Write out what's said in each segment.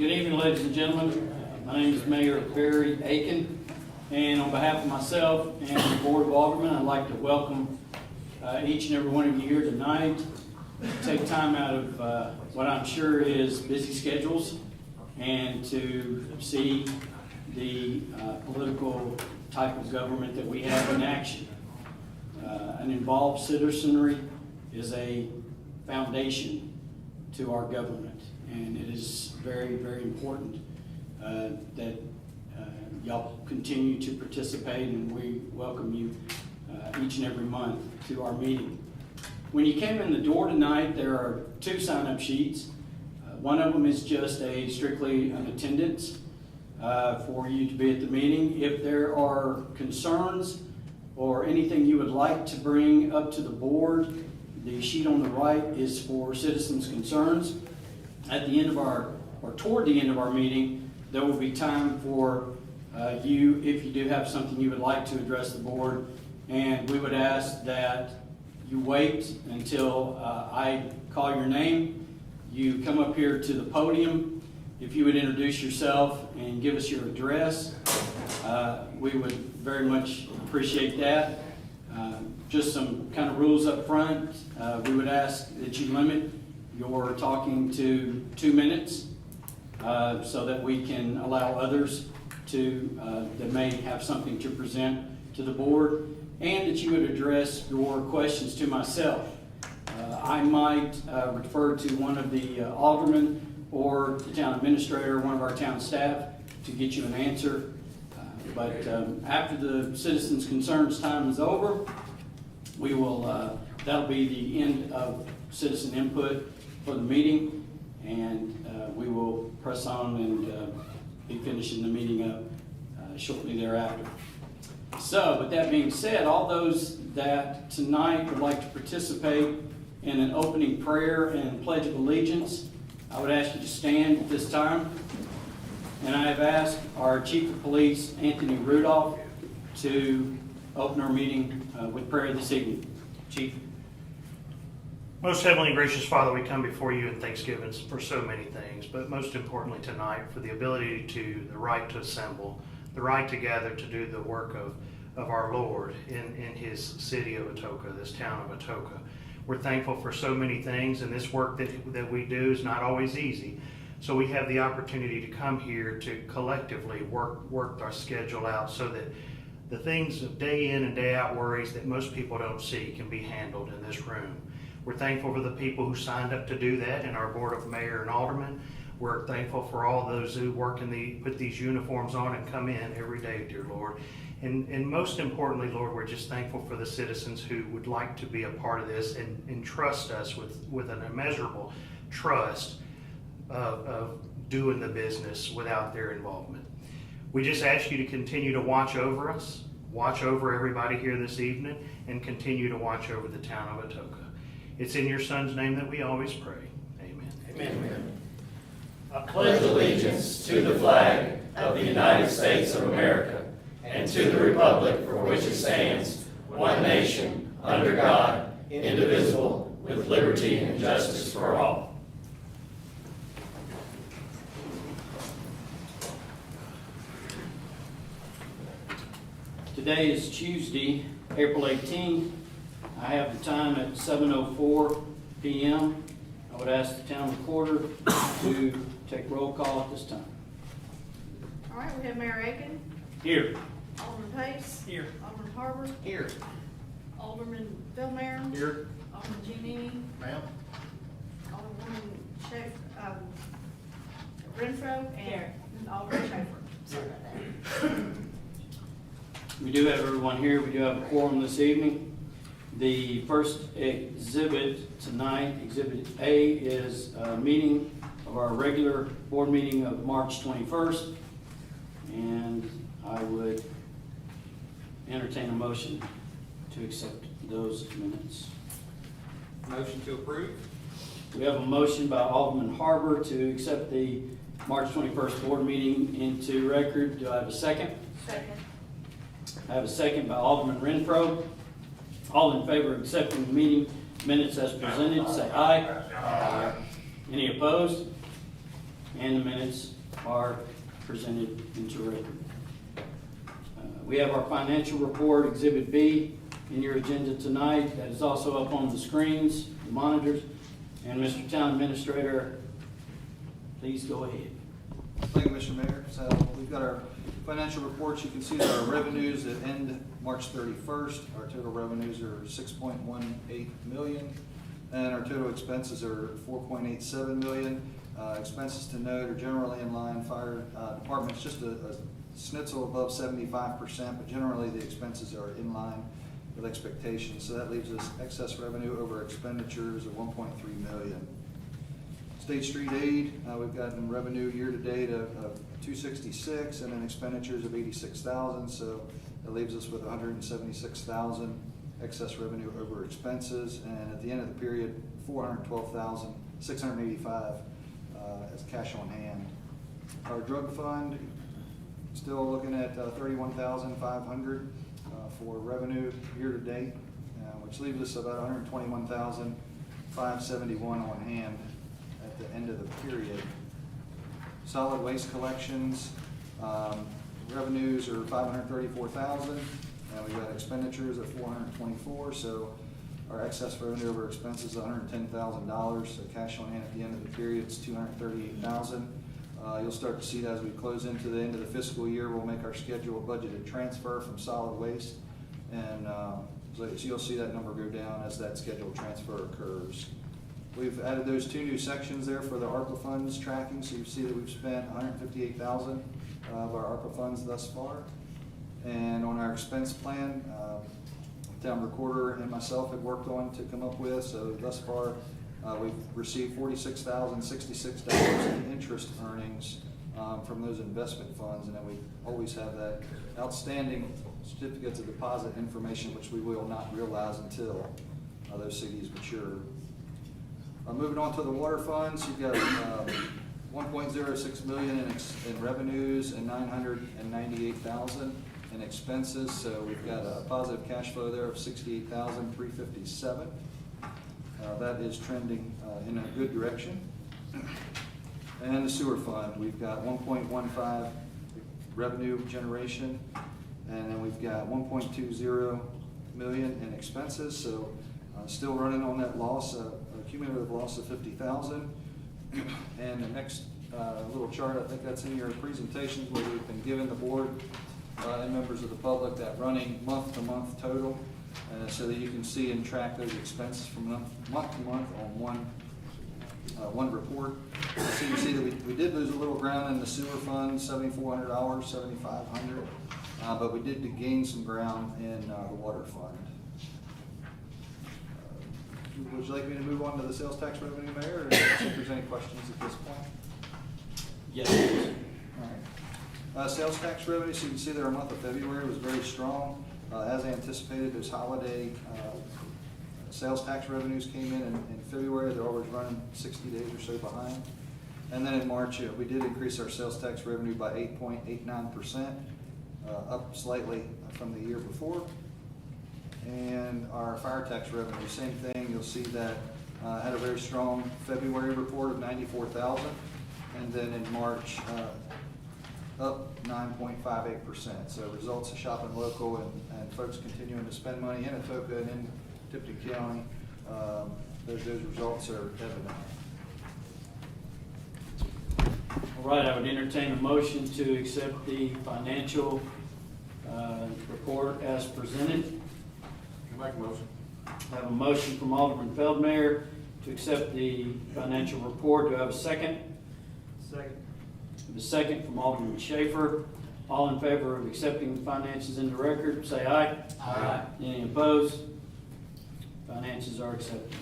Good evening, ladies and gentlemen. My name is Mayor Barry Aiken, and on behalf of myself and the Board of Aldermen, I'd like to welcome each and every one of you here tonight. Take time out of what I'm sure is busy schedules and to see the political type of government that we have in action. An involved citizenry is a foundation to our government, and it is very, very important that y'all continue to participate, and we welcome you each and every month to our meeting. When you came in the door tonight, there are two sign-up sheets. One of them is just strictly an attendance for you to be at the meeting. If there are concerns or anything you would like to bring up to the board, the sheet on the right is for citizens' concerns. At the end of toward the end of our meeting, there will be time for you, if you do have something you would like to address the board, and we would ask that you wait until I call your name. You come up here to the podium. If you would introduce yourself and give us your address, we would very much appreciate that. Just some kind of rules up front. We would ask that you limit your talking to 2 minutes so that we can allow others that may have something to present to the board, and that you would address your questions to myself. I might refer to one of the aldermen or the town administrator, one of our town staff, to get you an answer. But after the citizens' concerns time is over, we will. That'll be the end of citizen input for the meeting, and we will press on and be finishing the meeting up shortly thereafter. So, with that being said, all those that tonight would like to participate in an opening prayer and pledge of allegiance, I would ask you to stand at this time. And I have asked our Chief of Police, Anthony Rudolph, to open our meeting with prayer this evening. Chief. Most Heavenly and Gracious Father, we come before you in thanksgiving for so many things, but most importantly tonight for the ability the right to assemble, the right to gather to do the work of our Lord in his city of Atoka, this town of Atoka. We're thankful for so many things, and this work that we do is not always easy. So we have the opportunity to come here to collectively work our schedule out so that the things of day in and day out worries that most people don't see can be handled in this room. We're thankful for the people who signed up to do that in our Board of Mayor and Aldermen. We're thankful for all those who put these uniforms on and come in every day, dear Lord. And most importantly, Lord, we're just thankful for the citizens who would like to be a part of this and trust us with an immeasurable trust of doing the business without their involvement. We just ask you to continue to watch over us, watch over everybody here this evening, and continue to watch over the town of Atoka. It's in your Son's name that we always pray. Amen. Amen. I pledge allegiance to the flag of the United States of America and to the republic for which it stands, one nation, under God, indivisible, with liberty and justice for all. Today is Tuesday, April 18th. I have the time at 7:04 p.m. I would ask the town recorder to take roll call at this time. All right, we have Mayor Aiken. Here. Alderman Pace. Here. Alderman Harbour. Here. Alderman Philmare. Here. Alderman Giannini. Ma'am. Alderman Renfro. And Alderman Schaefer. We do have everyone here. We do have a quorum this evening. The first exhibit tonight, Exhibit A, is a meeting of our regular board meeting of March 21st. And I would entertain a motion to accept those minutes. Motion to approve. We have a motion by Alderman Harbour to accept the March 21st board meeting into record. Do I have a second? Second. I have a second by Alderman Renfro. All in favor of accepting the meeting minutes as presented, say aye. Aye. Any opposed? and the minutes are presented into record. We have our financial report, Exhibit B, in your agenda tonight. That is also up on the screens, the monitors. And Mr. Town Administrator, please go ahead. Thank you, Mr. Mayor. So we've got our financial reports. You can see that our revenues at end March 31st, our total revenues are $6.18 million, and our total expenses are $4.87 million. Expenses to note are generally in line. Fire department's just a schnitzel above 75%, but generally the expenses are in line with expectations. So that leaves us excess revenue over expenditures of $1.3 million. State Street Aid, we've gotten revenue year to date of $266 and then expenditures of $86,000. So that leaves us with $176,000 excess revenue over expenses. And at the end of the period, $412,685 as cash on hand. Our drug fund, still looking at $31,500 for revenue year to date, which leaves us about $121,571 on hand at the end of the period. Solid waste collections, revenues are $534,000, and we've got expenditures of $424,000. So our excess revenue over expenses is $110,000. So cash on hand at the end of the period is $238,000. You'll start to see that as we close into the end of the fiscal year. We'll make our scheduled budgeted transfer from solid waste, and so you'll see that number go down as that scheduled transfer occurs. We've added those two new sections there for the ARPA funds tracking, so you see that we've spent $158,000 of our ARPA funds thus far. And on our expense plan, town recorder and myself have worked on to come up with, so thus far we've received $46,066 in interest earnings from those investment funds, and then we always have that outstanding certificates of deposit information, which we will not realize until those CDs mature. Moving on to the water funds, you've got $1.06 million in revenues and $998,000 in expenses. So we've got a positive cash flow there of $68,357. That is trending in a good direction. And the sewer fund, we've got 1.15 revenue generation, and then we've got 1.20 million in expenses. So still running on that loss, a cumulative loss of 50,000. And the next little chart, I think that's in your presentations, where we've been giving the board and members of the public that running month-to-month total, so that you can see and track those expenses from month to month on one report. So you see that we did lose a little ground in the sewer fund, $7,400, $7,500, but we did gain some ground in the water fund. Would you like me to move on to the sales tax revenue, Mayor, or see if there's any questions at this point? Yes, please. All right. Sales tax revenue, so you can see that our month of February was very strong. As anticipated, those holiday sales tax revenues came in February. They're always running 60 days or so behind. And then in March, we did increase our sales tax revenue by 8.89%, up slightly from the year before. And our fire tax revenue, same thing. You'll see that had a very strong February report of $94,000, and then in March up 9.58%. So results of shopping local and folks continuing to spend money in Atoka and in Tipton County. Those results are evident. All right, I would entertain a motion to accept the financial report as presented. Make a motion. I have a motion from Alderman Feldmayer to accept the financial report. Do I have a second? Second. I have a second from Alderman Schaefer. All in favor of accepting the finances into record, say aye. Aye. Any opposed? Finances are accepted.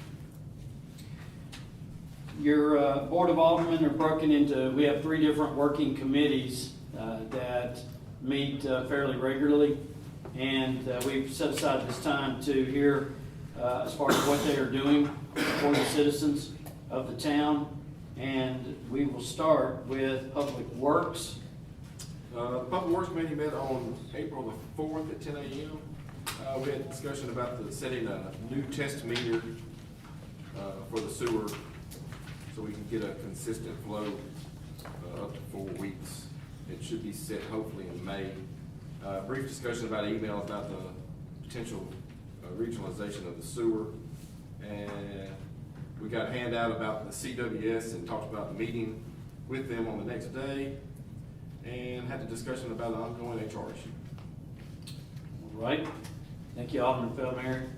Your Board of Aldermen are broken into, we have 3 different working committees that meet fairly regularly. And we've set aside this time to hear as far as what they are doing for the citizens of the town. And we will start with Public Works. The Public Works Committee met on April the 4th at 10 a.m. We had a discussion about setting a new test meter for the sewer so we can get a consistent flow up to 4 weeks. It should be set hopefully in May. Brief discussion about email about the potential regionalization of the sewer. And we got a handout about the CWS and talked about the meeting with them on the next day. And had a discussion about an ongoing HR issue. All right. Thank you, Alderman Feldmayer.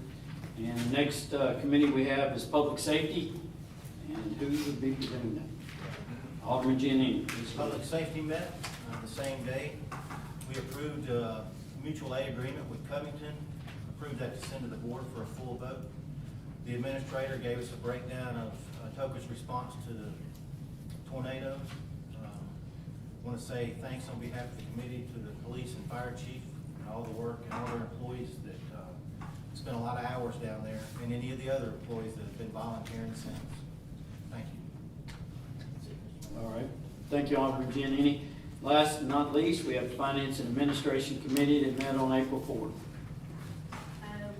And the next committee we have is Public Safety. And who would be presenting that? Alderman Giannini. please. Public safety met on the same day. We approved a mutual aid agreement with Covington, approved that to send to the board for a full vote. The administrator gave us a breakdown of Atoka's response to the tornado. Want to say thanks on behalf of the committee to the police and fire chief and all the work and all their employees that spent a lot of hours down there, and any of the other employees that have been volunteering since. Thank you. All right. Thank you, Alderman Giannini. Last but not least, we have the Finance and Administration Committee that met on April 4th.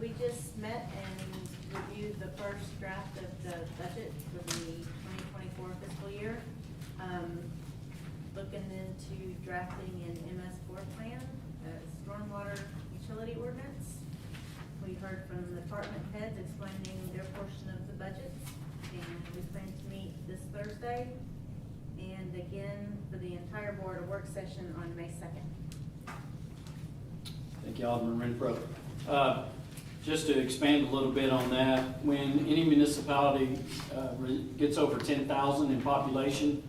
We just met and reviewed the first draft of the budget for the 2024 fiscal year. Looking into drafting an MS4 plan, a stormwater utility ordinance. We heard from the department heads explaining their portion of the budget, and we plan to meet this Thursday. And again, for the entire board, a work session on May 2nd. Thank you, Alderman Renfro. Just to expand a little bit on that, when any municipality gets over 10,000 in population,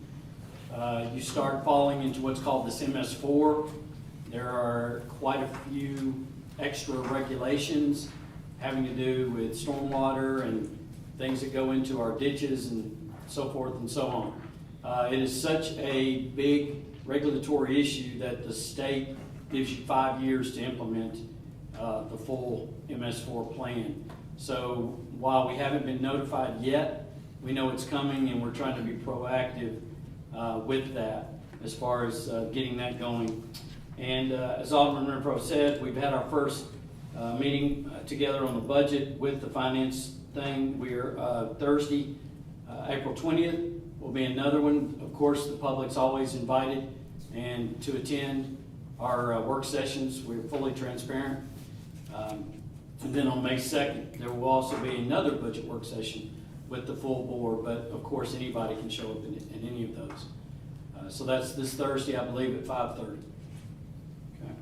you start falling into what's called this MS4. There are quite a few extra regulations having to do with stormwater and things that go into our ditches and so forth and so on. It is such a big regulatory issue that the state gives you 5 years to implement the full MS4 plan. So while we haven't been notified yet, we know it's coming and we're trying to be proactive with that as far as getting that going. And as Alderman Renfro said, we've had our first meeting together on the budget with the finance thing. We're Thursday, April 20th will be another one. Of course, the public's always invited and to attend our work sessions. We're fully transparent. And then on May 2nd, there will also be another budget work session with the full board, but of course anybody can show up in any of those. So that's this Thursday, I believe, at 5:30. Okay.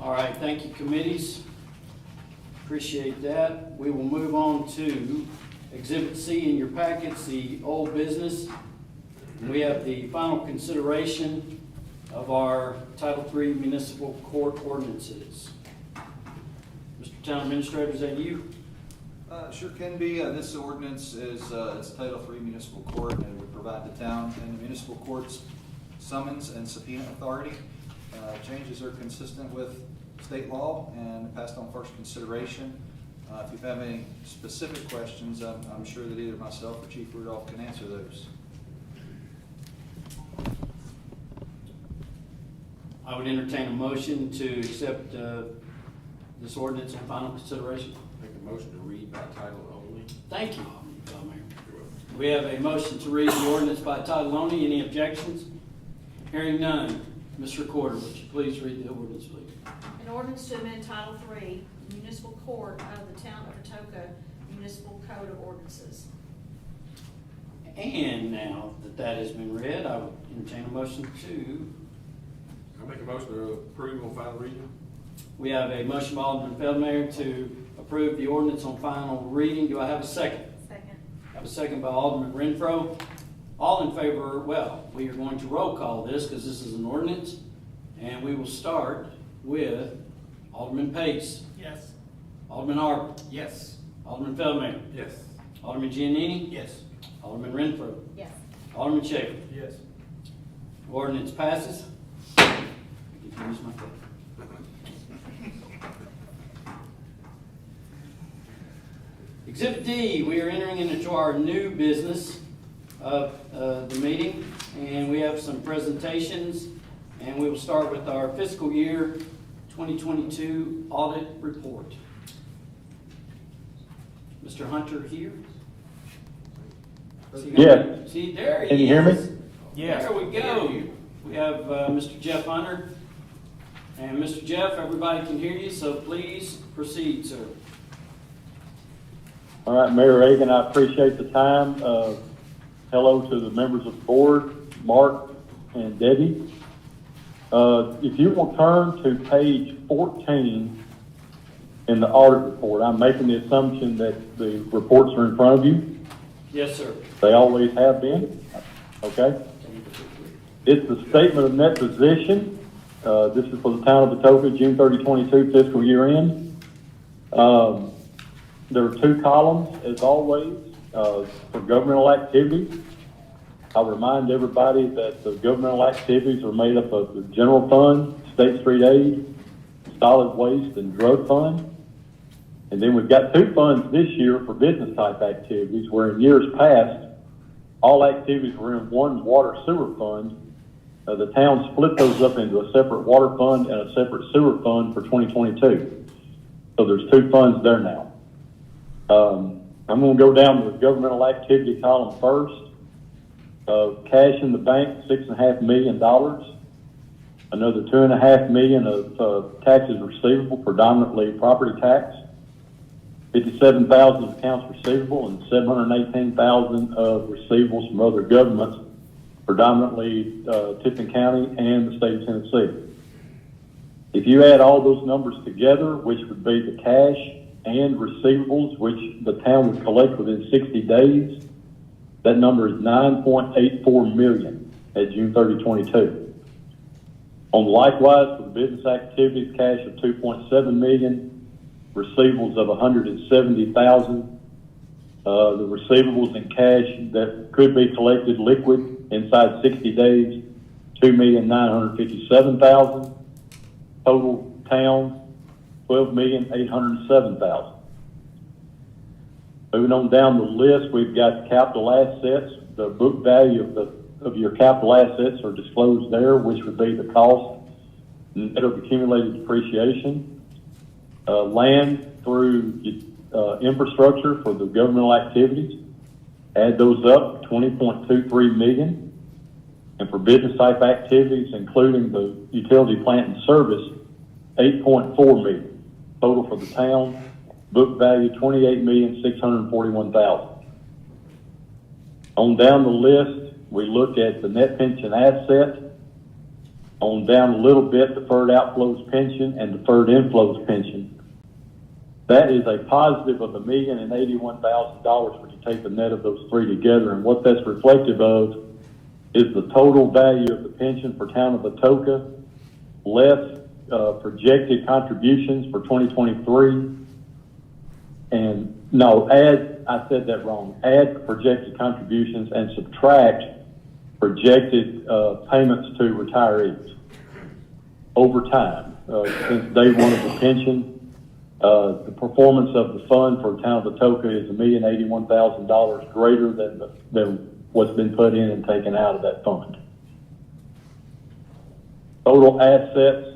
All right, thank you, committees. Appreciate that. We will move on to Exhibit C in your packets, the old business. We have the final consideration of our Title III municipal court ordinances. Mr. Town Administrator, is that you? Sure can be. This ordinance is it's Title III municipal court, and it would provide the town and the municipal courts summons and subpoena authority. Changes are consistent with state law and passed on first consideration. If you have any specific questions, I'm sure that either myself or Chief Rudolph can answer those. I would entertain a motion to accept this ordinance on final consideration. Make a motion to read by title only. Thank you, Mayor. We have a motion to read the ordinance by title only. Any objections? Hearing none. Ms. Recorder, would you please read the ordinance, please? An ordinance to amend Title III, Municipal Court of the Town of Atoka Municipal Code of Ordinances. And now that that has been read, I would entertain a motion to. I make a motion to approve on final reading. We have a motion by Alderman Feldmayer to approve the ordinance on final reading. Do I have a second? Second. I have a second by Alderman Renfro. All in favor, well, we are going to roll call this because this is an ordinance. And we will start with Alderman Pace. Yes. Alderman Harper. Yes. Alderman Feldmayer. Yes. Alderman Giannini. Yes. Alderman Renfro. Yes. Alderman Schaefer. Yes. Ordinance passes. I get to use my phone. Exhibit D, we are entering into our new business of the meeting, and we have some presentations, and we will start with our fiscal year 2022 audit report. Mr. Hunter here? Yeah. See, there he is. Can you hear me? There we go. We have Mr. Jeff Hunter. And Mr. Jeff, everybody can hear you, so please proceed, sir. All right, Mayor Reagan, I appreciate the time. Hello to the members of the board, Mark and Debbie. If you will turn to page 14 in the audit report, I'm making the assumption that the reports are in front of you. Yes, sir. They always have been. Okay. It's the statement of net position. This is for the town of Atoka, June 30, 22 fiscal year end. There are two columns, as always, for governmental activities. I'll remind everybody that the governmental activities are made up of the general fund, state street aid, solid waste, and drug fund. And then we've got two funds this year for business type activities, where in years past, all activities were in one water sewer fund. The town split those up into a separate water fund and a separate sewer fund for 2022. So there's two funds there now. I'm going to go down to the governmental activity column first. Cash in the bank, $6.5 million. Another $2.5 million of taxes receivable, predominantly property tax. 57,000 accounts receivable and 718,000 of receivables from other governments, predominantly Tippin County and the state of Tennessee. If you add all those numbers together, which would be the cash and receivables, which the town would collect within 60 days, that number is $9.84 million at June 30, 22. Likewise, for the business activities, cash of $2.7 million, receivables of $170,000. The receivables and cash that could be collected liquid inside 60 days, $2,957,000. Total town, $12,807,000. Moving on down the list, we've got capital assets. The book value of your capital assets are disclosed there, which would be the cost net of accumulated depreciation. Land through infrastructure for the governmental activities, add those up, $20.23 million. And for business type activities, including the utility plant and service, $8.4 million. Total for the town, book value $28,641,000. On down the list, we look at the net pension asset. On down a little bit, deferred outflows pension and deferred inflows pension. That is a positive of $1,081,000 when you take the net of those three together. And what that's reflective of is the total value of the pension for town of Atoka, less projected contributions for 2023. And no, I said that wrong. Add projected contributions and subtract projected payments to retirees over time. Since day one of the pension, the performance of the fund for town of Atoka is $1,081,000 greater than what's been put in and taken out of that fund. Total assets,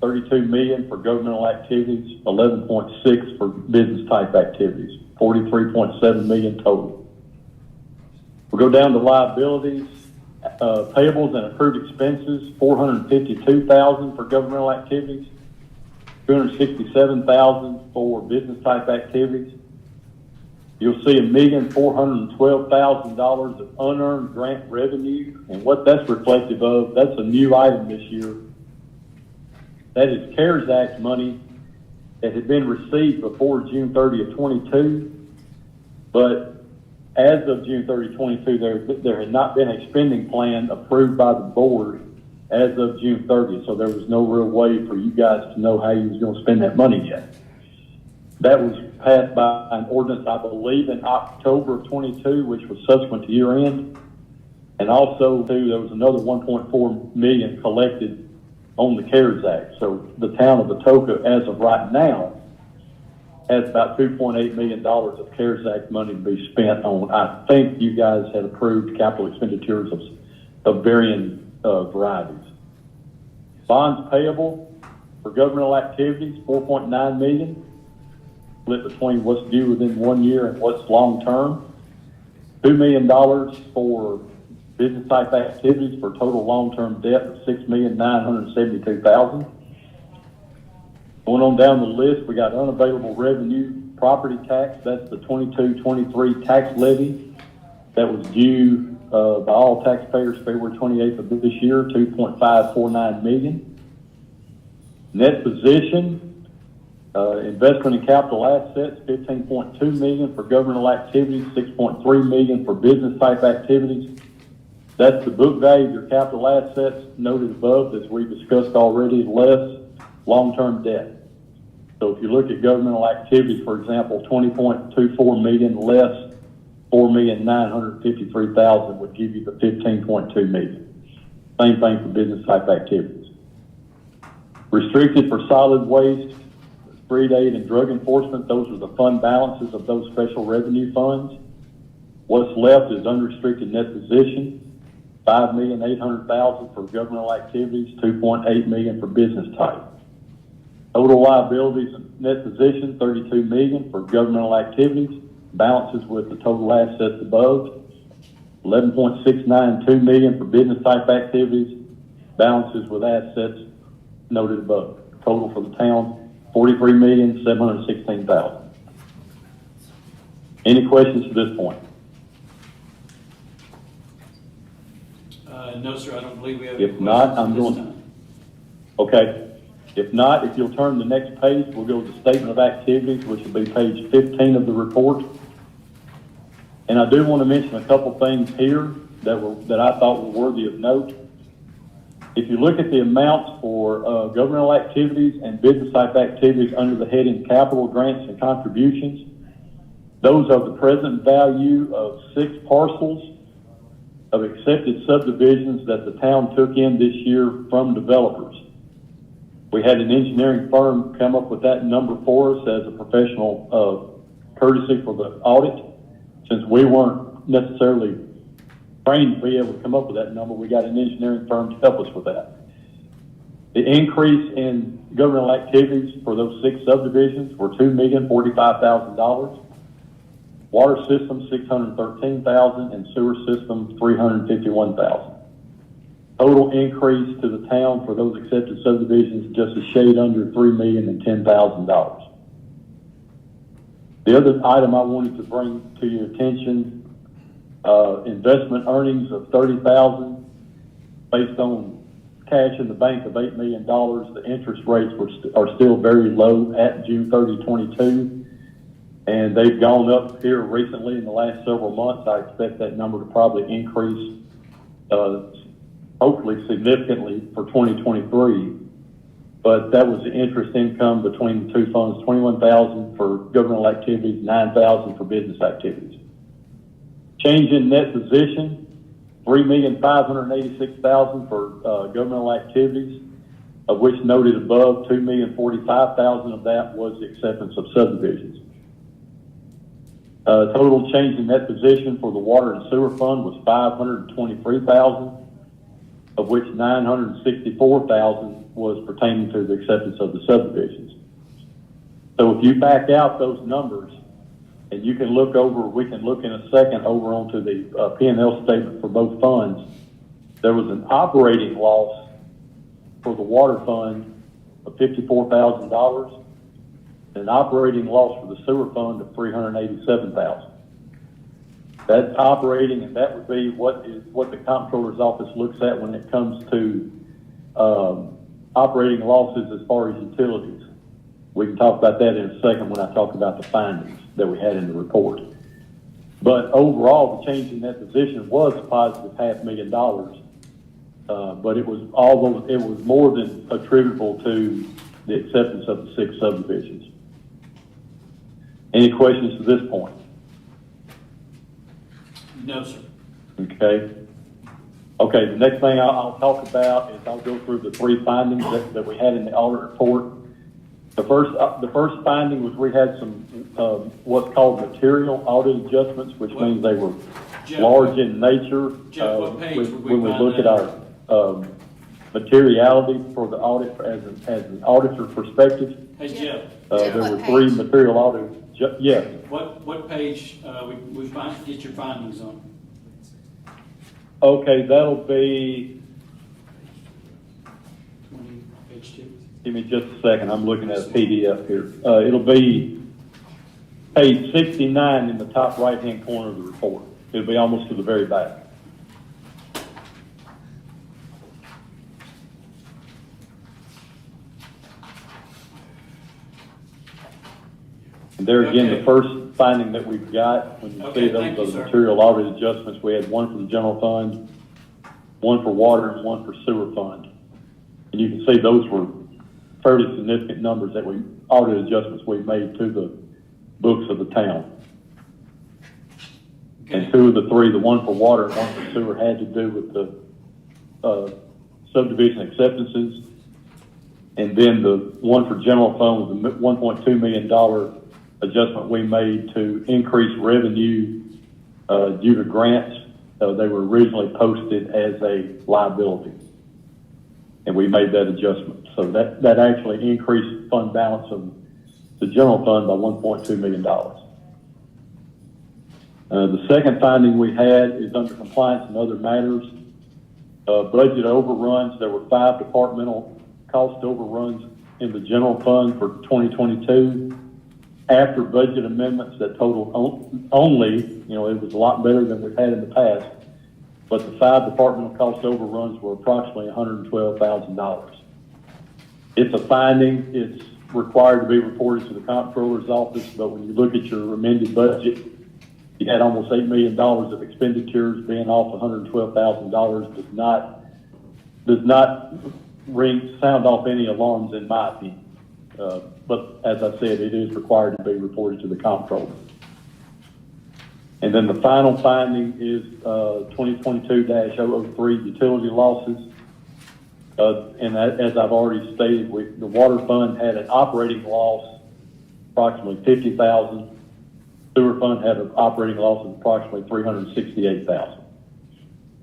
$32 million for governmental activities, 11.6 for business type activities, 43.7 million total. We'll go down to liabilities, payables and accrued expenses, $452,000 for governmental activities, $267,000 for business type activities. You'll see $1,412,000 of unearned grant revenue, and what that's reflective of, that's a new item this year. That is CARES Act money that had been received before June 30 of 22, but as of June 30, 22, there had not been a spending plan approved by the board as of June 30th, so there was no real way for you guys to know how you was going to spend that money yet. That was passed by an ordinance, I believe, in October of 22, which was subsequent to year end. And also, too, there was another $1.4 million collected on the CARES Act. So the town of Atoka, as of right now, has about $2.8 million of CARES Act money to be spent on. I think you guys had approved capital expenditures of varying varieties. Bonds payable for governmental activities, $4.9 million. Split between what's due within 1 year and what's long term. $2 million for business type activities for total long-term debt of $6,972,000. Going on down the list, we got unavailable revenue, property tax, that's the 22-23 tax levy that was due by all taxpayers February 28th of this year, $2.549 million. Net position, investment in capital assets, $15.2 million for governmental activities, $6.3 million for business type activities. That's the book value of your capital assets noted above, as we discussed already, less long-term debt. So if you look at governmental activities, for example, $20.24 million less $4,953,000 would give you the $15.2 million. Same thing for business type activities. Restricted for solid waste, street aid, and drug enforcement, those are the fund balances of those special revenue funds. What's left is unrestricted net position, $5,800,000 for governmental activities, $2.8 million for business type. Total liabilities and net position, $32 million for governmental activities, balances with the total assets above, $11.692 million for business type activities, balances with assets noted above. Total for the town, $43,716,000. Any questions to this point? No, sir, I don't believe we have. If not, I'm going. Okay. If not, if you'll turn to the next page, we'll go to the statement of activities, which will be page 15 of the report. And I do want to mention a couple things here that I thought were worthy of note. If you look at the amounts for governmental activities and business type activities under the heading capital grants and contributions, those are the present value of 6 parcels of accepted subdivisions that the town took in this year from developers. We had an engineering firm come up with that number for us as a professional courtesy for the audit. Since we weren't necessarily trained to be able to come up with that number, we got an engineering firm to help us with that. The increase in governmental activities for those 6 subdivisions were $2,045,000. Water system, $613,000, and sewer system, $351,000. Total increase to the town for those accepted subdivisions just a shade under $3,010,000. The other item I wanted to bring to your attention, investment earnings of $30,000 based on cash in the bank of $8 million. The interest rates are still very low at June 30, 22. And they've gone up here recently in the last several months. I expect that number to probably increase, hopefully significantly for 2023. But that was the interest income between the two funds, $21,000 for governmental activities, $9,000 for business activities. Change in net position, $3,586,000 for governmental activities, of which noted above, $2,045,000 of that was the acceptance of subdivisions. Total change in net position for the water and sewer fund was $523,000, of which $964,000 was pertaining to the acceptance of the subdivisions. So if you back out those numbers, and you can look over, we can look in a second over onto the P&L statement for both funds, there was an operating loss for the water fund of $54,000, an operating loss for the sewer fund of $387,000. That's operating, and that would be what the comptroller's office looks at when it comes to operating losses as far as utilities. We can talk about that in a second when I talk about the findings that we had in the report. But overall, the change in that position was a positive $500,000, but it was more than attributable to the acceptance of the 6 subdivisions. Any questions to this point? No, sir. Okay. Okay, the next thing I'll talk about is I'll go through the 3 findings that we had in the audit report. The first finding was we had some what's called material audit adjustments, which means they were large in nature. Jeff, what page would we when we find look that? at our materiality for the audit as an auditor perspective, Hey, Jeff, there what were page? 3 material audits. Yes. what page we get your findings on? Okay, that'll be, Page 2. give me just a second, I'm looking at a PDF here. It'll be page 69 in the top right-hand corner of the report. It'll be almost to the very back. And there again, Okay. the first finding that we've got, when you Okay, see thank you, those sir. material audit adjustments, we had one for the general fund, one for water, and one for sewer fund. And you can see those were fairly significant numbers that audit adjustments we made to the books of the town. And Okay. two of the three, the one for water and one for sewer, had to do with the subdivision acceptances. And then the one for general fund was a $1.2 million adjustment we made to increase revenue due to grants. They were originally posted as a liability, and we made that adjustment. So that actually increased fund balance of the general fund by $1.2 million. The second finding we had is under compliance and other matters. Budget overruns. There were 5 departmental cost overruns in the general fund for 2022. After budget amendments that totaled only, it was a lot better than we've had in the past, but the 5 departmental cost overruns were approximately $112,000. It's a finding. It's required to be reported to the comptroller's office, but when you look at your amended budget, you had almost $8 million of expenditures. Being off $112,000 does not sound off any alarms, in my opinion. But as I said, it is required to be reported to the comptroller. And then the final finding is 2022-003 utility losses. And as I've already stated, the water fund had an operating loss approximately $50,000. Sewer fund had an operating loss of approximately $368,000.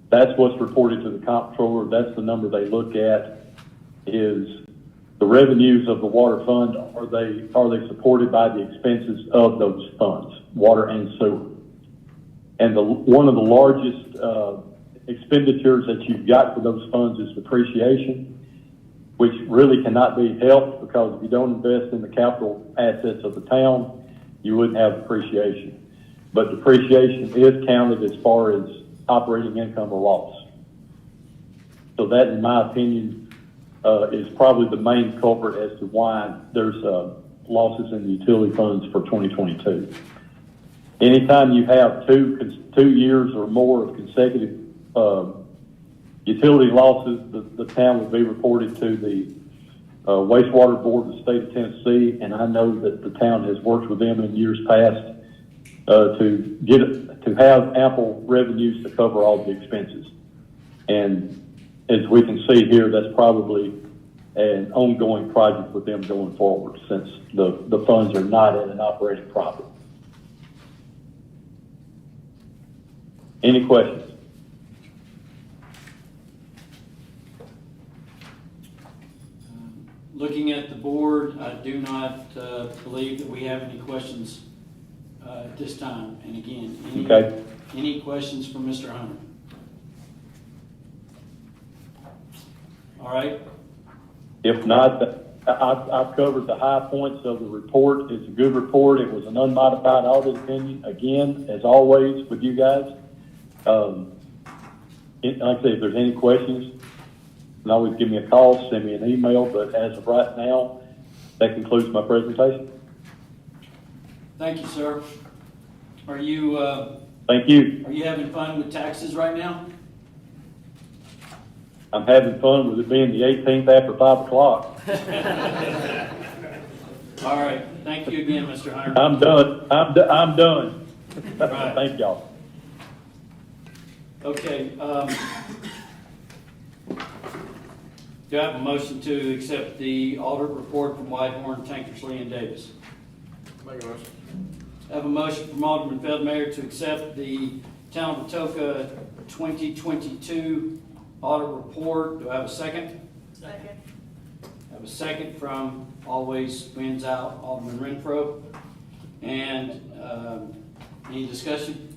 That's what's reported to the comptroller. That's the number they look at, is the revenues of the water fund. Are they supported by the expenses of those funds, water and sewer? And one of the largest expenditures that you've got for those funds is depreciation, which really cannot be helped, because if you don't invest in the capital assets of the town, you wouldn't have depreciation. But depreciation is counted as far as operating income or loss. So that, in my opinion, is probably the main culprit as to why there's losses in the utility funds for 2022. Anytime you have two years or more of consecutive utility losses, the town would be reported to the wastewater board of the state of Tennessee, and I know that the town has worked with them in years past to have ample revenues to cover all the expenses. And as we can see here, that's probably an ongoing project with them going forward, since the funds are not at an operating profit. Any questions? Looking at the board, I do not believe that we have any questions at this time. And again, any questions from Mr. Hunter? All right. If not, I've covered the high points of the report. It's a good report. It was an unmodified audit opinion, again, as always with you guys. Like I say, if there's any questions, you can always give me a call, send me an email, but as of right now, that concludes my presentation. Thank you, sir. Are you Thank you. Are you having fun with taxes right now? I'm having fun with it being the 18th after 5 o'clock. All right. Thank you again, Mr. Hunter. I'm done. I'm done. Right. Thank y'all. Okay. Do I have a motion to accept the audit report from Whitehorn, Tankersley, and Davis? Make a motion. I have a motion from Alderman Feldmayer to accept the Town of Atoka 2022 audit report. Do I have a second? Second. I have a second from Always Wins Out, Alderman Renfro. And any discussion?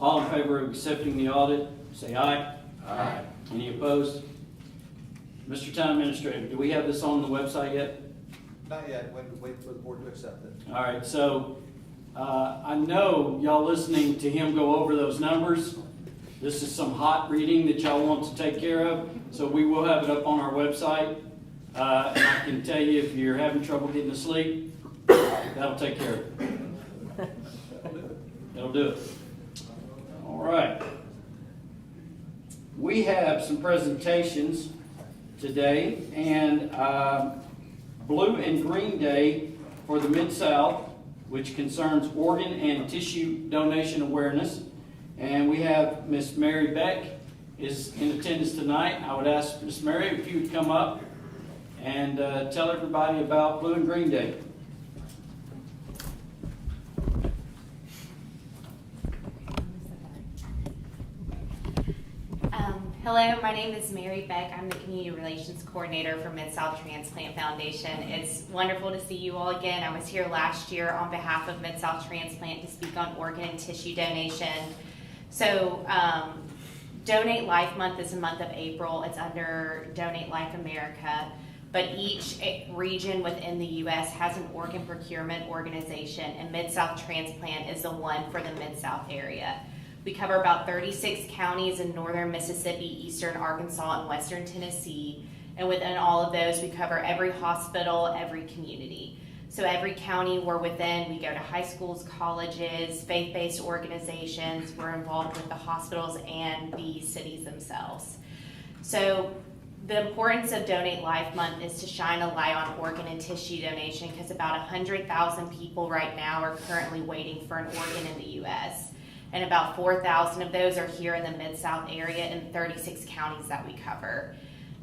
All in favor of accepting the audit say aye. Aye. Any opposed? Mr. Town Administrator, do we have this on the website yet? Not yet, wait for the board to accept it. All right, so I know y'all listening to him go over those numbers. This is some hot reading that y'all want to take care of, so we will have it up on our website. And I can tell you, if you're having trouble getting to sleep, that'll take care of it. That'll do it. All right. We have some presentations today, and Blue and Green Day for the Mid-South, which concerns organ and tissue donation awareness. And we have Miss Mary Beck is in attendance tonight. I would ask Miss Mary if you would come up and tell everybody about Blue and Green Day. Hello, my name is Mary Beck. I'm the Community Relations Coordinator for Mid-South Transplant Foundation. It's wonderful to see you all again. I was here last year on behalf of Mid-South Transplant to speak on organ and tissue donation. So, Donate Life Month is the month of April. It's under Donate Life America. But each region within the U.S. has an organ procurement organization, and Mid-South Transplant is the one for the Mid-South area. We cover about 36 counties in northern Mississippi, eastern Arkansas, and western Tennessee. And within all of those, we cover every hospital, every community. So every county we're within, we go to high schools, colleges, faith-based organizations. We're involved with the hospitals and the cities themselves. So the importance of Donate Life Month is to shine a light on organ and tissue donation, because about 100,000 people right now are currently waiting for an organ in the U.S. And about 4,000 of those are here in the Mid-South area in 36 counties that we cover.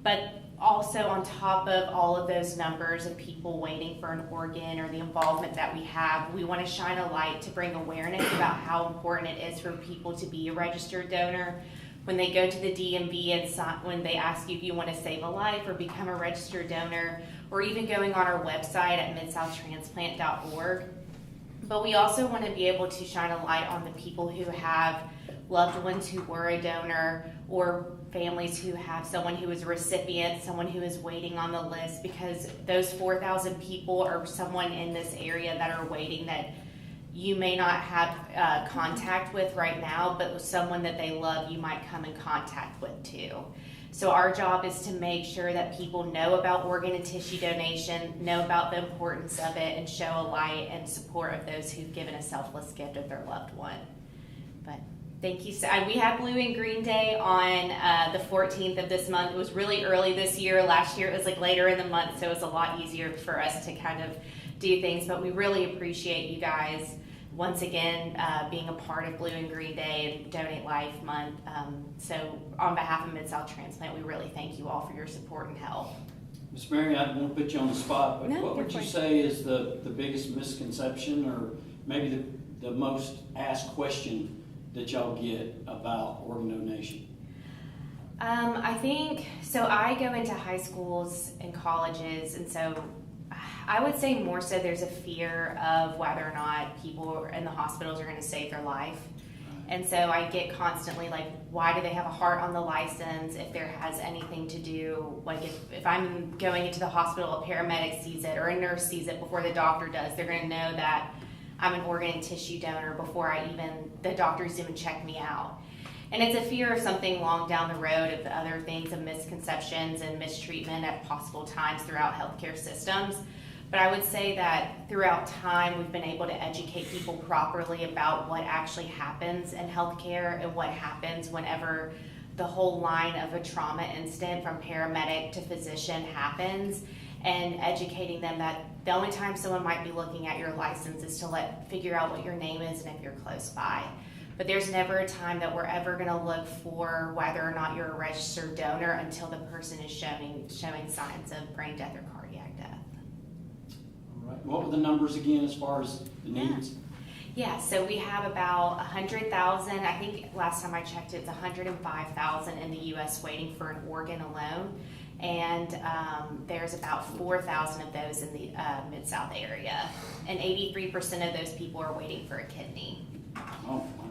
But also on top of all of those numbers of people waiting for an organ or the involvement that we have, we want to shine a light to bring awareness about how important it is for people to be a registered donor. When they go to the DMV and when they ask you if you want to save a life or become a registered donor, or even going on our website at midsouhtransplant.org. But we also want to be able to shine a light on the people who have loved ones who were a donor, or families who have someone who is a recipient, someone who is waiting on the list, because those 4,000 people are someone in this area that are waiting that you may not have contact with right now, but with someone that they love, you might come in contact with too. So our job is to make sure that people know about organ and tissue donation, know about the importance of it, and show a light and support of those who've given a selfless gift of their loved one. But thank you. So we have Blue and Green Day on the 14th of this month. It was really early this year. Last year it was like later in the month, so it was a lot easier for us to kind of do things. But we really appreciate you guys once again being a part of Blue and Green Day and Donate Life Month. So on behalf of Mid-South Transplant, we really thank you all for your support and help. Ms. Mary, I don't want to put you on the spot, but No, what would you say is the biggest misconception, or maybe the most asked question that y'all get about organ donation? I think, so I go into high schools and colleges, and so I would say more so there's a fear of whether or not people in the hospitals are going to save their life. And so I get constantly like, why do they have a heart on the license if there has anything to do, like if I'm going into the hospital, a paramedic sees it or a nurse sees it before the doctor does, they're going to know that I'm an organ and tissue donor before the doctors even check me out. And it's a fear of something long down the road, of the other things, of misconceptions and mistreatment at possible times throughout healthcare systems. But I would say that throughout time, we've been able to educate people properly about what actually happens in healthcare and what happens whenever the whole line of a trauma incident from paramedic to physician happens, and educating them that the only time someone might be looking at your license is to figure out what your name is and if you're close by. But there's never a time that we're ever going to look for whether or not you're a registered donor until the person is showing signs of brain death or cardiac death. All right. What were the numbers again as far as the needs? Yeah, so we have about 100,000. I think last time I checked, it's 105,000 in the U.S. waiting for an organ alone. And there's about 4,000 of those in the Mid-South area. And 83% of those people are waiting for a kidney. Oh, wow.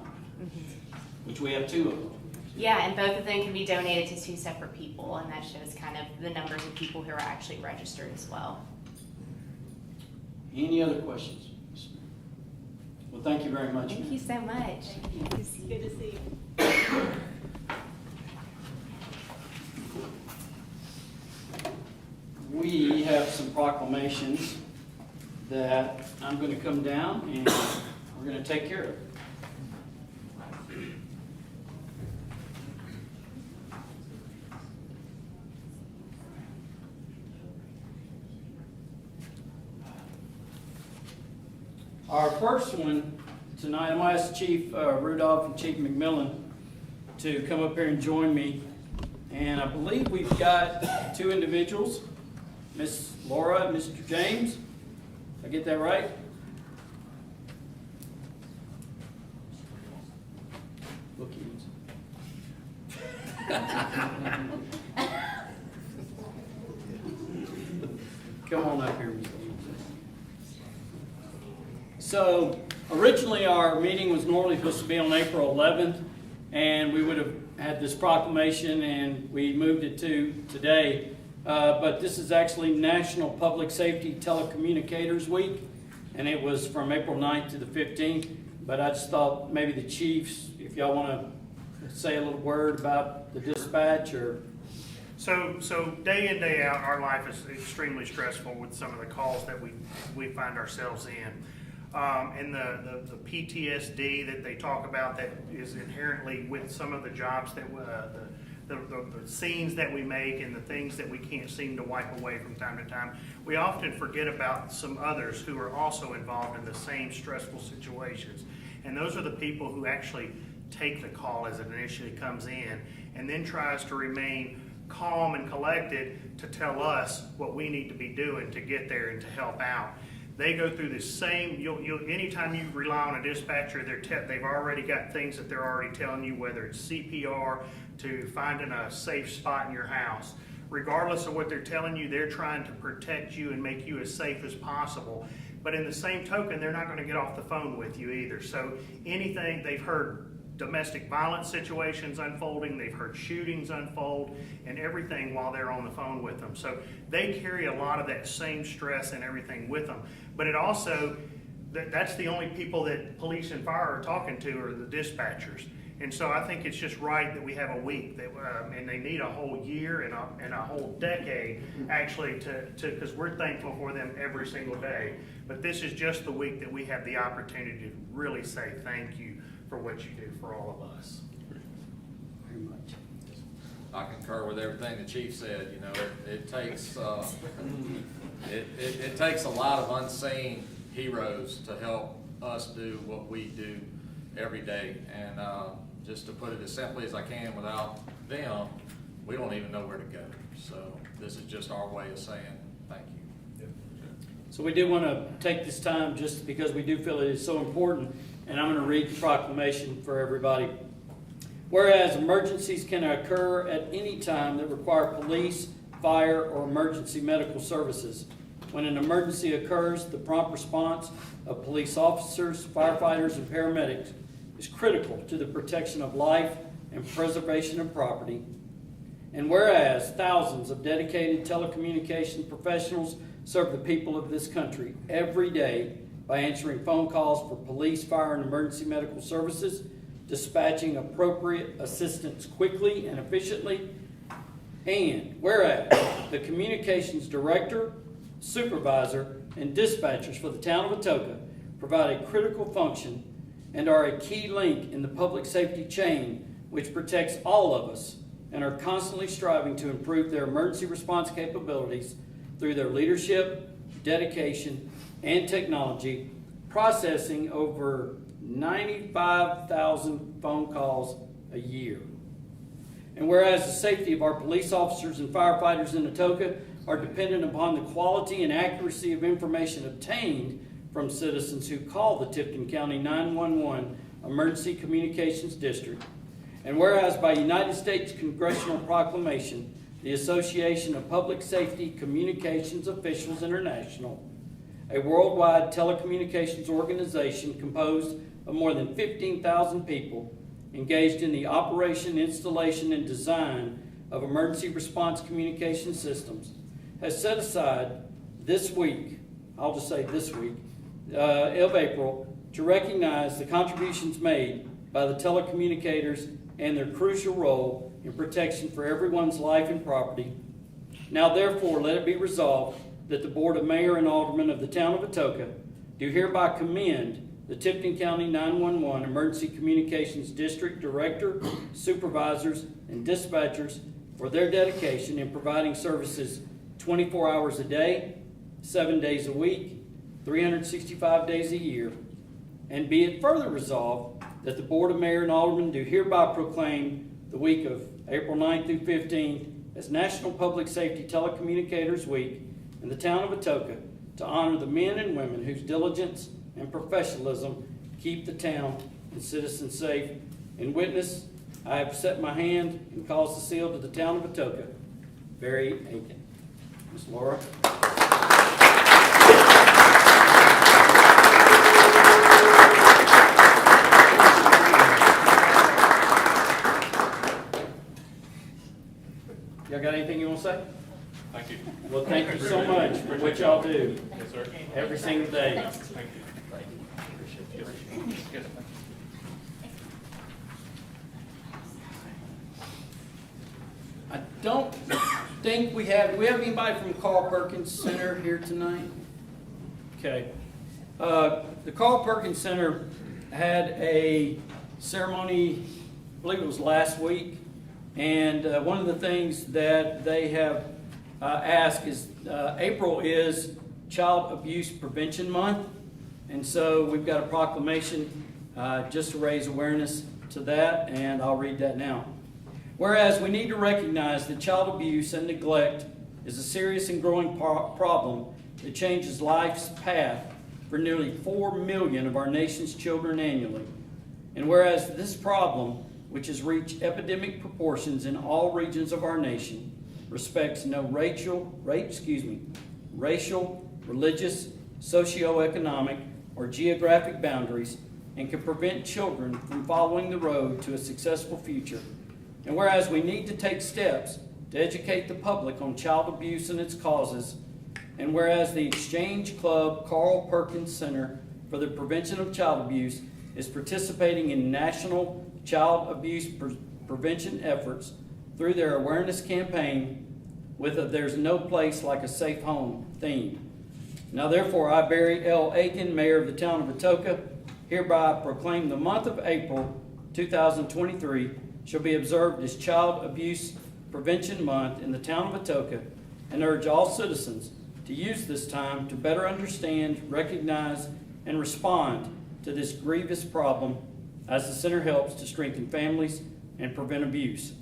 Which we have 2 of them. Yeah, and both of them can be donated to two separate people, and that shows kind of the numbers of people who are actually registered as well. Any other questions? Well, thank you very much. Thank ma'am. you so much. Good to see you. Good to see you. We have some proclamations that I'm going to come down and we're going to take care of. Our first one tonight, I'm going to ask Chief Rudolph and Chief McMillan to come up here and join me. And I believe we've got two individuals, Miss Laura and Mr. James. Did I get that right? Look Come on up here, Mr. So originally our meeting was normally supposed to be on April 11th, and we would have had this proclamation and we moved it to today. But this is actually National Public Safety Telecommunicators Week, and it was from April 9th to the 15th. But I just thought maybe the chiefs, if y'all want to say a little word about the dispatch or... So day in, day out, our life is extremely stressful with some of the calls that we find ourselves in. And the PTSD that they talk about that is inherently with some of the jobs that the scenes that we make and the things that we can't seem to wipe away from time to time, we often forget about some others who are also involved in the same stressful situations. And those are the people who actually take the call as it initially comes in and then tries to remain calm and collected to tell us what we need to be doing to get there and to help out. They go through the same, anytime you rely on a dispatcher, they've already got things that they're already telling you, whether it's CPR to finding a safe spot in your house. Regardless of what they're telling you, they're trying to protect you and make you as safe as possible. But in the same token, they're not going to get off the phone with you either. So anything, they've heard domestic violence situations unfolding, they've heard shootings unfold, and everything while they're on the phone with them. So they carry a lot of that same stress and everything with them. But it also, that's the only people that police and fire are talking to are the dispatchers. And so I think it's just right that we have a week, that, and they need a whole year and a whole decade actually because we're thankful for them every single day. But this is just the week that we have the opportunity to really say thank you for what you do for all of us. Very much. I concur with everything the chief said. You know, it takes it takes a lot of unseen heroes to help us do what we do every day. And just to put it as simply as I can, without them, we don't even know where to go. So this is just our way of saying thank you. So we do want to take this time just because we do feel it is so important, and I'm going to read the proclamation for everybody. Whereas emergencies can occur at any time that require police, fire, or emergency medical services. When an emergency occurs, the prompt response of police officers, firefighters, and paramedics is critical to the protection of life and preservation of property. And whereas thousands of dedicated telecommunication professionals serve the people of this country every day by answering phone calls for police, fire, and emergency medical services, dispatching appropriate assistance quickly and efficiently. And whereas the communications director, supervisor, and dispatchers for the town of Atoka provide a critical function and are a key link in the public safety chain which protects all of us and are constantly striving to improve their emergency response capabilities through their leadership, dedication, and technology, processing over 95,000 phone calls a year. And whereas the safety of our police officers and firefighters in Atoka are dependent upon the quality and accuracy of information obtained from citizens who call the Tipton County 911 Emergency Communications District. And whereas by United States Congressional Proclamation, the Association of Public Safety Communications Officials International, a worldwide telecommunications organization composed of more than 15,000 people, engaged in the operation, installation, and design of emergency response communication systems, has set aside this week, I'll just say this week, of April, to recognize the contributions made by the telecommunicators and their crucial role in protection for everyone's life and property. Now therefore, let it be resolved that the Board of Mayor and Aldermen of the Town of Atoka do hereby commend the Tipton County 911 Emergency Communications District Director, Supervisors, and Dispatchers for their dedication in providing services 24 hours a day, 7 days a week, 365 days a year. And be it further resolved that the Board of Mayor and Aldermen do hereby proclaim the week of April 9th through 15th as National Public Safety Telecommunicators Week in the town of Atoka to honor the men and women whose diligence and professionalism keep the town and citizens safe. In witness, I have set my hand and caused the seal to the town of Atoka. Barry Aiken. Ms. Laura. Y'all got anything you want to say? Thank you. Well, thank you so much for what y'all do Yes, sir. every single day. Thank you. Yes. I don't think we have anybody from Carl Perkins Center here tonight? Okay. The Carl Perkins Center had a ceremony, I believe it was last week, and one of the things that they have asked is April is Child Abuse Prevention Month, and so we've got a proclamation just to raise awareness to that, and I'll read that now. Whereas we need to recognize that child abuse and neglect is a serious and growing problem that changes life's path for nearly 4 million of our nation's children annually. And whereas this problem, which has reached epidemic proportions in all regions of our nation, respects no racial, religious, socioeconomic, or geographic boundaries, and can prevent children from following the road to a successful future. And whereas we need to take steps to educate the public on child abuse and its causes, and whereas the Exchange Club Carl Perkins Center for the Prevention of Child Abuse is participating in national child abuse prevention efforts through their awareness campaign with a "There's No Place Like a Safe Home" theme. Now therefore, I, Barry L. Aiken, Mayor of the town of Atoka, hereby proclaim the month of April 2023 shall be observed as Child Abuse Prevention Month in the town of Atoka, and urge all citizens to use this time to better understand, recognize, and respond to this grievous problem as the center helps to strengthen families and prevent abuse.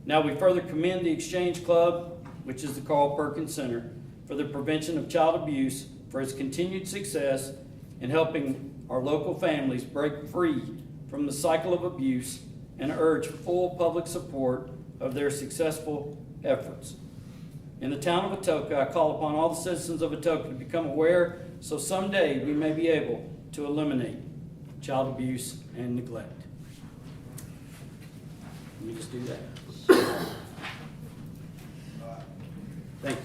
Now we further commend the Exchange Club, which is the Carl Perkins Center, for the prevention of child abuse, for its continued success in helping our local families break free from the cycle of abuse, and urge full public support of their successful efforts. In the town of Atoka, I call upon all the citizens of Atoka to become aware so someday we may be able to eliminate child abuse and neglect. Let me just do that. Thank you.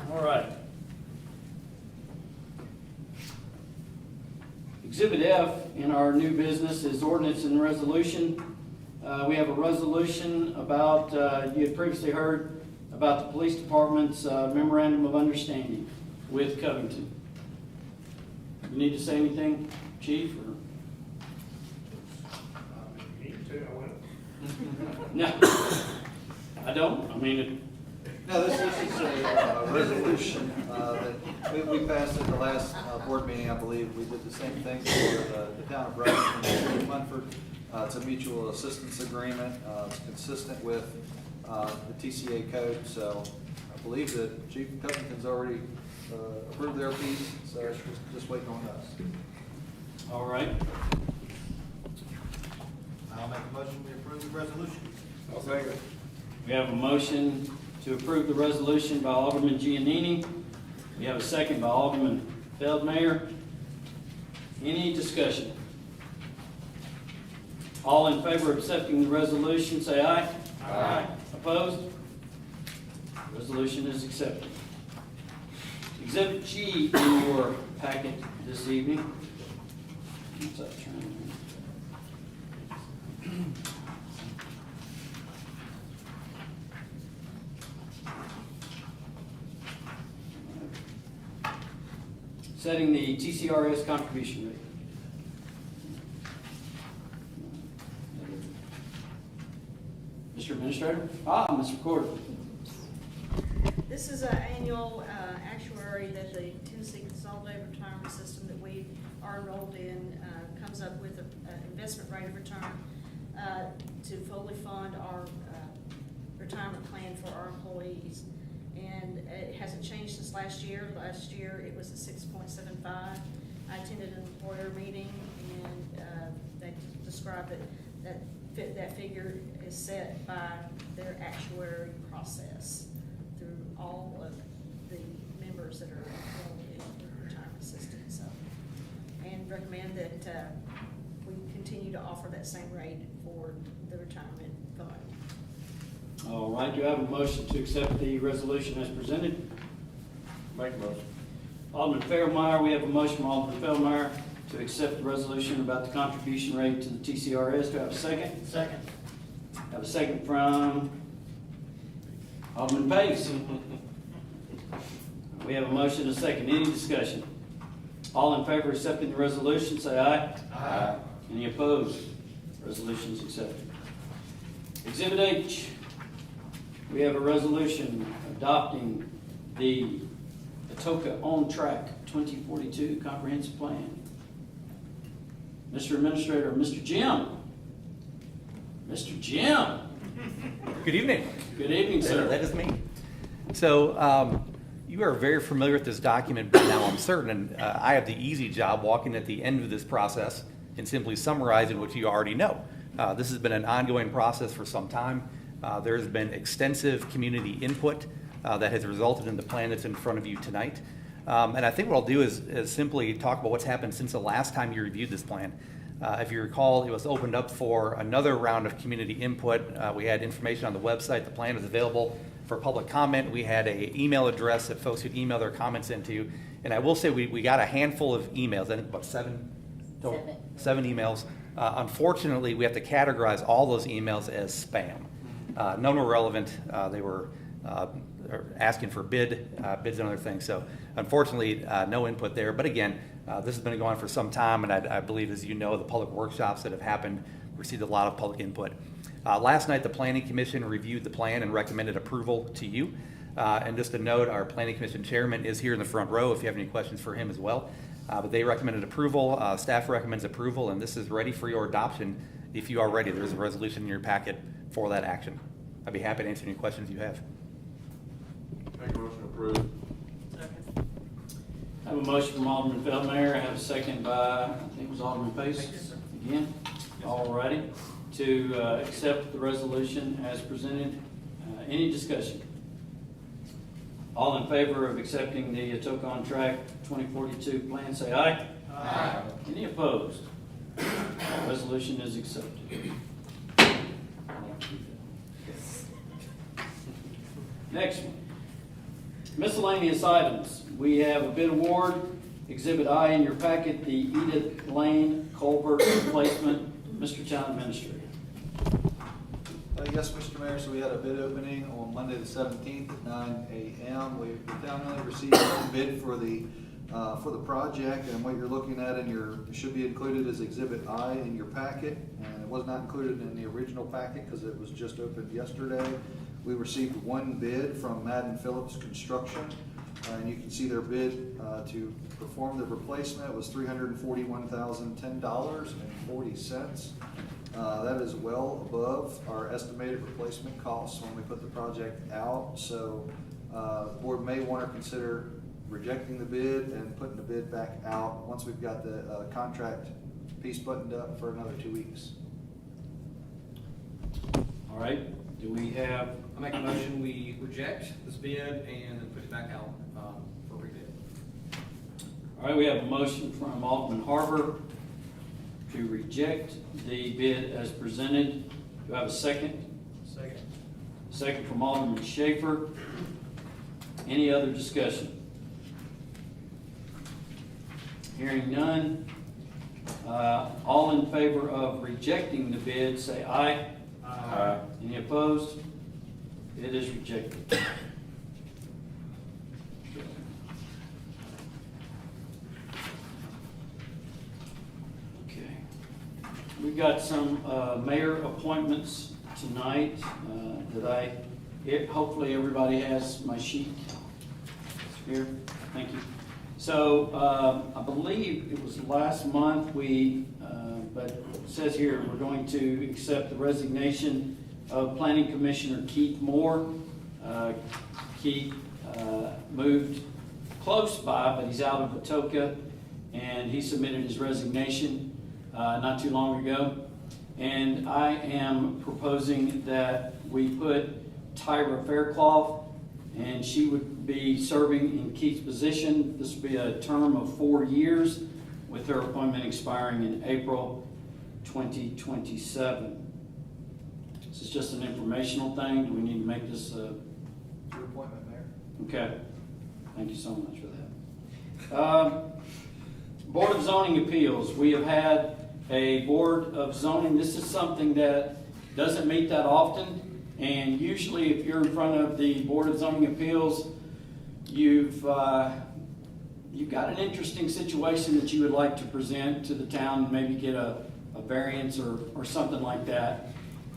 All right. Exhibit F in our new business is ordinance and resolution. We have a resolution about, you had previously heard about the police department's memorandum of understanding with Covington. You need to say anything, Chief? Or? You need to, I will. No, I don't. I mean, No, this is a resolution that we passed at the last board meeting, I believe. We did the same thing for the town of Rutherford and the city of Munford. It's a mutual assistance agreement. It's consistent with the TCA code, so I believe that Chief Covington's already approved their piece, so it's just waiting on us. all right. resolution. I'll second. We have a motion to approve the resolution by Alderman Giannini. We have a second by Alderman Feldmayer. Any discussion? All in favor of accepting the resolution, say aye. Aye. Opposed? Resolution is accepted. Exhibit G in your packet this evening. What's that term? Setting the TCRS contribution rate. Mr. Administrator? Ms. Recorder. This is an annual actuary that the Tennessee Consolidated Retirement System that we are enrolled in comes up with an investment rate of return to fully fund our retirement plan for our employees. And it hasn't changed since last year. Last year it was at 6.75. I attended an employer meeting and they described that figure is set by their actuary process through all of the members that are enrolled in the retirement system. So, and recommend that we continue to offer that same rate for the retirement fund. All right, do you have a motion to accept the resolution as presented? Make a motion. Alderman Fairmeyer, we have a motion from Alderman Fairmeyer to accept the resolution about the contribution rate to the TCRS. Do I have a second? Second. Have a second from Alderman Pace. We have a motion and a second. Any discussion? All in favor of accepting the resolution, say aye. Aye. Any opposed? Resolution is accepted. Exhibit H, we have a resolution adopting the Atoka On Track 2042 Comprehensive Plan. Mr. Administrator, Mr. Jim. Mr. Jim. Good evening. Good evening, sir. That is me. So you are very familiar with this document by now, I'm certain, and I have the easy job walking at the end of this process and simply summarizing what you already know. This has been an ongoing process for some time. There has been extensive community input that has resulted in the plan that's in front of you tonight. And I think what I'll do is simply talk about what's happened since the last time you reviewed this plan. If you recall, it was opened up for another round of community input. We had information on the website. The plan was available for public comment. We had an email address that folks could email their comments into. And I will say we got a handful of emails, I think about seven emails. Unfortunately, we have to categorize all those emails as spam. None were relevant. They were asking for bids and other things. So unfortunately, no input there. But again, this has been going on for some time, and I believe, as you know, the public workshops that have happened received a lot of public input. Last night, the Planning Commission reviewed the plan and recommended approval to you. And just a note, our Planning Commission chairman is here in the front row if you have any questions for him as well. But they recommended approval, staff recommends approval, and this is ready for your adoption if you are ready. There's a resolution in your packet for that action. I'd be happy to answer any questions you have. Make a motion to approve. I have a motion from Alderman Feldmayer. I have a second by, I think it was Alderman Pace. Again, all righty. To accept the resolution as presented. Any discussion? All in favor of accepting the Atoka On Track 2042 plan, say aye. Aye. Any opposed? Resolution is accepted. Next one. Miscellaneous items. We have a bid award, Exhibit I in your packet, the Edith Lane Culvert replacement. Mr. Town Administrator. Yes, Mr. Mayor, so we had a bid opening on Monday the 17th at 9 a.m. We finally received a bid for the project, and what you're looking at should be included as Exhibit I in your packet, and it was not included in the original packet because it was just opened yesterday. We received one bid from Madden Phillips Construction, and you can see their bid to perform the replacement was $341,010.40. That is well above our estimated replacement costs when we put the project out. So the board may want to consider rejecting the bid and putting the bid back out once we've got the contract piece buttoned up for another 2 weeks. All right, do we have, I make a motion, we reject this bid and then put it back out for rebid. all right, we have a motion from Alderman Harbour to reject the bid as presented. Do I have a second? Second. Second from Alderman Schaefer. Any other discussion? Hearing none. All in favor of rejecting the bid, say aye. Aye. Any opposed? It is rejected. Okay. We've got some mayor appointments tonight hopefully everybody has my sheet here. Thank you. So I believe it was last month but it says here we're going to accept the resignation of Planning Commissioner Keith Moore. Keith moved close by, but he's out of Atoka, and he submitted his resignation not too long ago. And I am proposing that we put Tyra Faircloth, and she would be serving in Keith's position. This would be a term of 4 years, with her appointment expiring in April 2027. This is just an informational thing. Do we need to make this Your appointment, Mayor. okay? Thank you so much for that. Board of Zoning Appeals. We have had a Board of Zoning. This is something that doesn't meet that often. And usually if you're in front of the Board of Zoning Appeals, you've got an interesting situation that you would like to present to the town and maybe get a variance or something like that.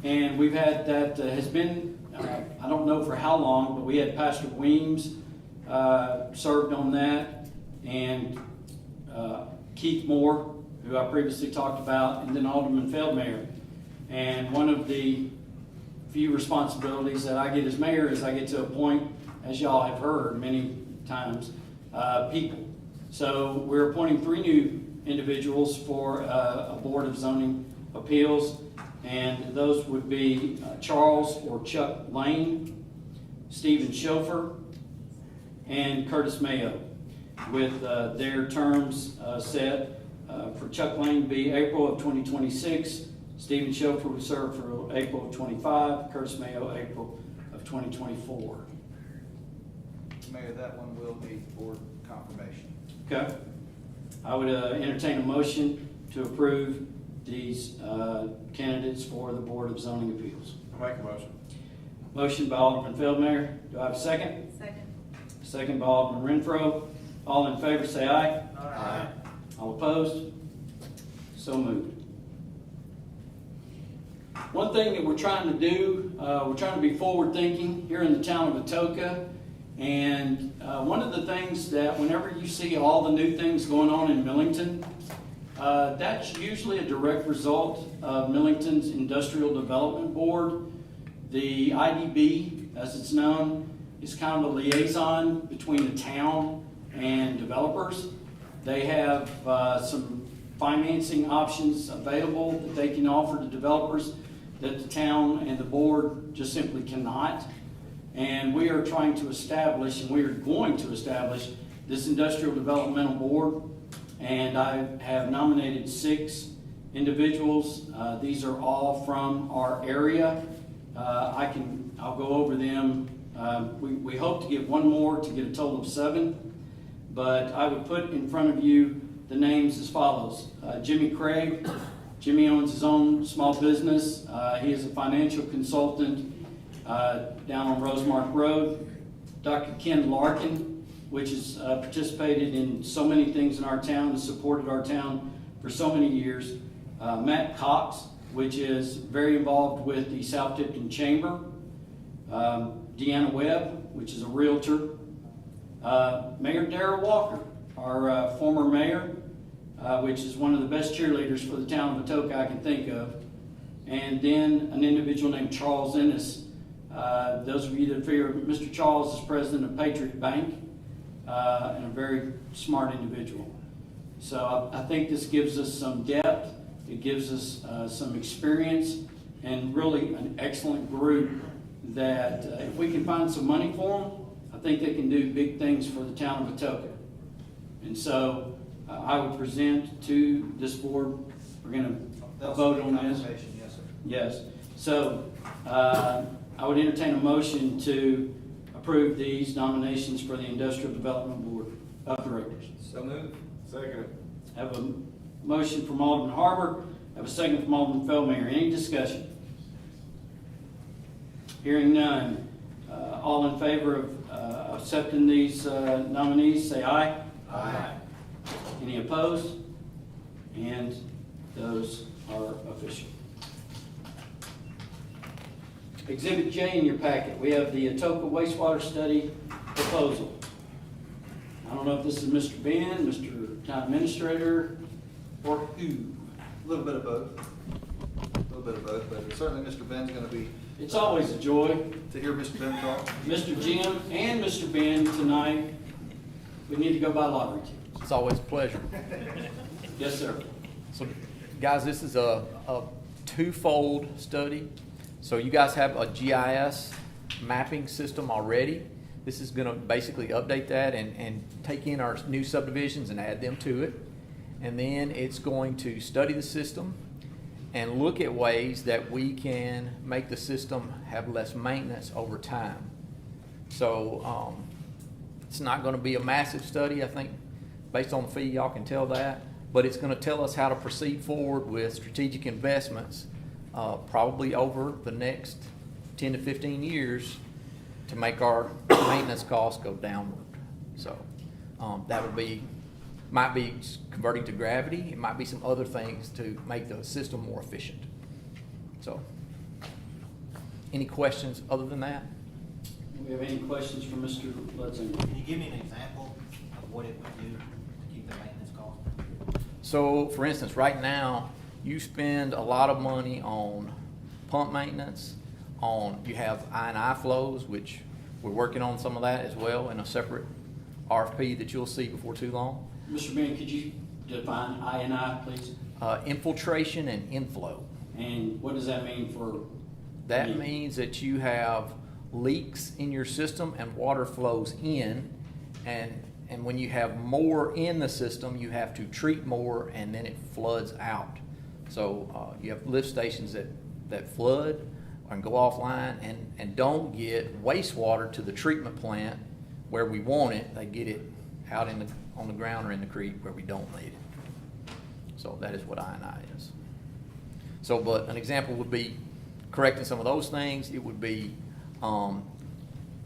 And we've had that has been, I don't know for how long, but we had Pastor Weems served on that, and Keith Moore, who I previously talked about, and then Alderman Feldmayer. And one of the few responsibilities that I get as mayor is I get to appoint, as y'all have heard many times, people. So we're appointing 3 new individuals for a Board of Zoning Appeals, and those would be Charles or Chuck Lane, Stephen Schofer, and Curtis Mayo, with their terms set. For Chuck Lane be April of 2026, Stephen Schofer would serve for April of 25, Curtis Mayo April of 2024. Mayor, that one will be board confirmation. Okay. I would entertain a motion to approve these candidates for the Board of Zoning Appeals. I'll make a motion. Motion by Alderman Feldmayer. Do I have a second? Second. Second by Alderman Renfro. All in favor say aye. Aye. All opposed? So moved. One thing that we're trying to do, we're trying to be forward thinking here in the town of Atoka. And one of the things that whenever you see all the new things going on in Millington, that's usually a direct result of Millington's Industrial Development Board. The IDB, as it's known, is kind of a liaison between the town and developers. They have some financing options available that they can offer to developers that the town and the board just simply cannot. And we are trying to establish, and we are going to establish, this Industrial Developmental Board. And I have nominated 6 individuals. These are all from our area. I'll go over them. We hope to get one more to get a total of 7. But I would put in front of you the names as follows. Jimmy Craig. Jimmy owns his own small business. He is a financial consultant down on Rosemark Road. Dr. Ken Larkin, which has participated in so many things in our town and supported our town for so many years. Matt Cox, which is very involved with the South Tipton Chamber. Deanna Webb, which is a realtor. Mayor Darrell Walker, our former mayor, which is one of the best cheerleaders for the town of Atoka I can think of. And then an individual named Charles Ennis. Those of you that are familiar, Mr. Charles is president of Patriot Bank, and a very smart individual. So I think this gives us some depth. It gives us some experience and really an excellent group that if we can find some money for them, I think they can do big things for the town of Atoka. And so I would present to this board, we're going to vote on this. Yes, sir. Yes. So I would entertain a motion to approve these nominations for the Industrial Development Board of Directors. So moved. Second. Have a motion from Alderman Harbour, have a second from Alderman Feldmayer. Any discussion? Hearing none. All in favor of accepting these nominees, say aye. Aye. Any opposed? And those are official. Exhibit J in your packet, we have the Atoka wastewater study proposal. I don't know if this is Mr. Ben, Mr. Town Administrator, or who. A little bit of both. A little bit of both, but certainly Mr. Ben's going to be, It's always a joy. to hear Mr. Ben talk. Mr. Jim and Mr. Ben tonight, we need to go buy lottery tickets. It's always a pleasure. Yes, sir. So, guys, this is a twofold study. So you guys have a GIS mapping system already. This is going to basically update that and take in our new subdivisions and add them to it. And then it's going to study the system and look at ways that we can make the system have less maintenance over time. So it's not going to be a massive study, I think, based on the fee, y'all can tell that. But it's going to tell us how to proceed forward with strategic investments probably over the next 10 to 15 years to make our maintenance costs go downward. So that would be, might be converting to gravity. It might be some other things to make the system more efficient. So any questions other than that? Do we have any questions for Mr. Ludson? Can you give me an example of what it would do to keep the maintenance cost? So, for instance, right now, you spend a lot of money on pump maintenance, you have I&I flows, which we're working on some of that as well in a separate RFP that you'll see before too long. Mr. Ben, could you define I&I, please? Infiltration and inflow. And what does that mean for? That means that you have leaks in your system and water flows in, and when you have more in the system, you have to treat more and then it floods out. So you have lift stations that flood and go offline and don't get wastewater to the treatment plant where we want it. They get it out on the ground or in the creek where we don't need it. So that is what I&I is. So, but an example would be correcting some of those things. It would be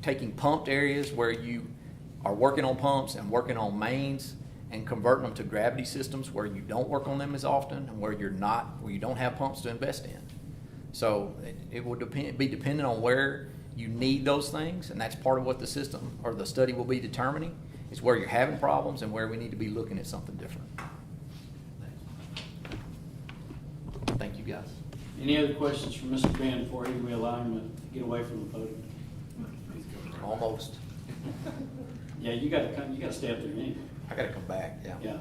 taking pumped areas where you are working on pumps and working on mains and converting them to gravity systems where you don't work on them as often and where you don't have pumps to invest in. So it would be dependent on where you need those things, and that's part of what the system or the study will be determining, is where you're having problems and where we need to be looking at something different. Thank you, guys. Any other questions for Mr. Ben before we allow him to get away from the podium? Almost. Yeah, you gotta stay up there anyway. I gotta come back, yeah. Yeah,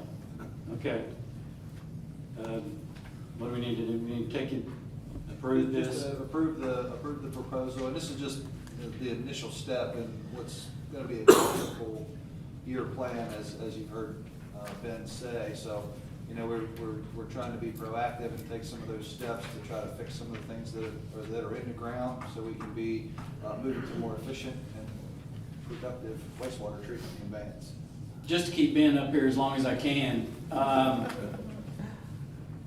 okay. What do we need to do? We need to take it, approve this? Just approve the proposal, and this is just the initial step in what's gonna be a full year plan, as you've heard Ben say. So, you know, we're trying to be proactive and take some of those steps to try to fix some of the things that are in the ground, so we can be moving to more efficient and productive wastewater treatment conveyance. Just to keep Ben up here as long as I can.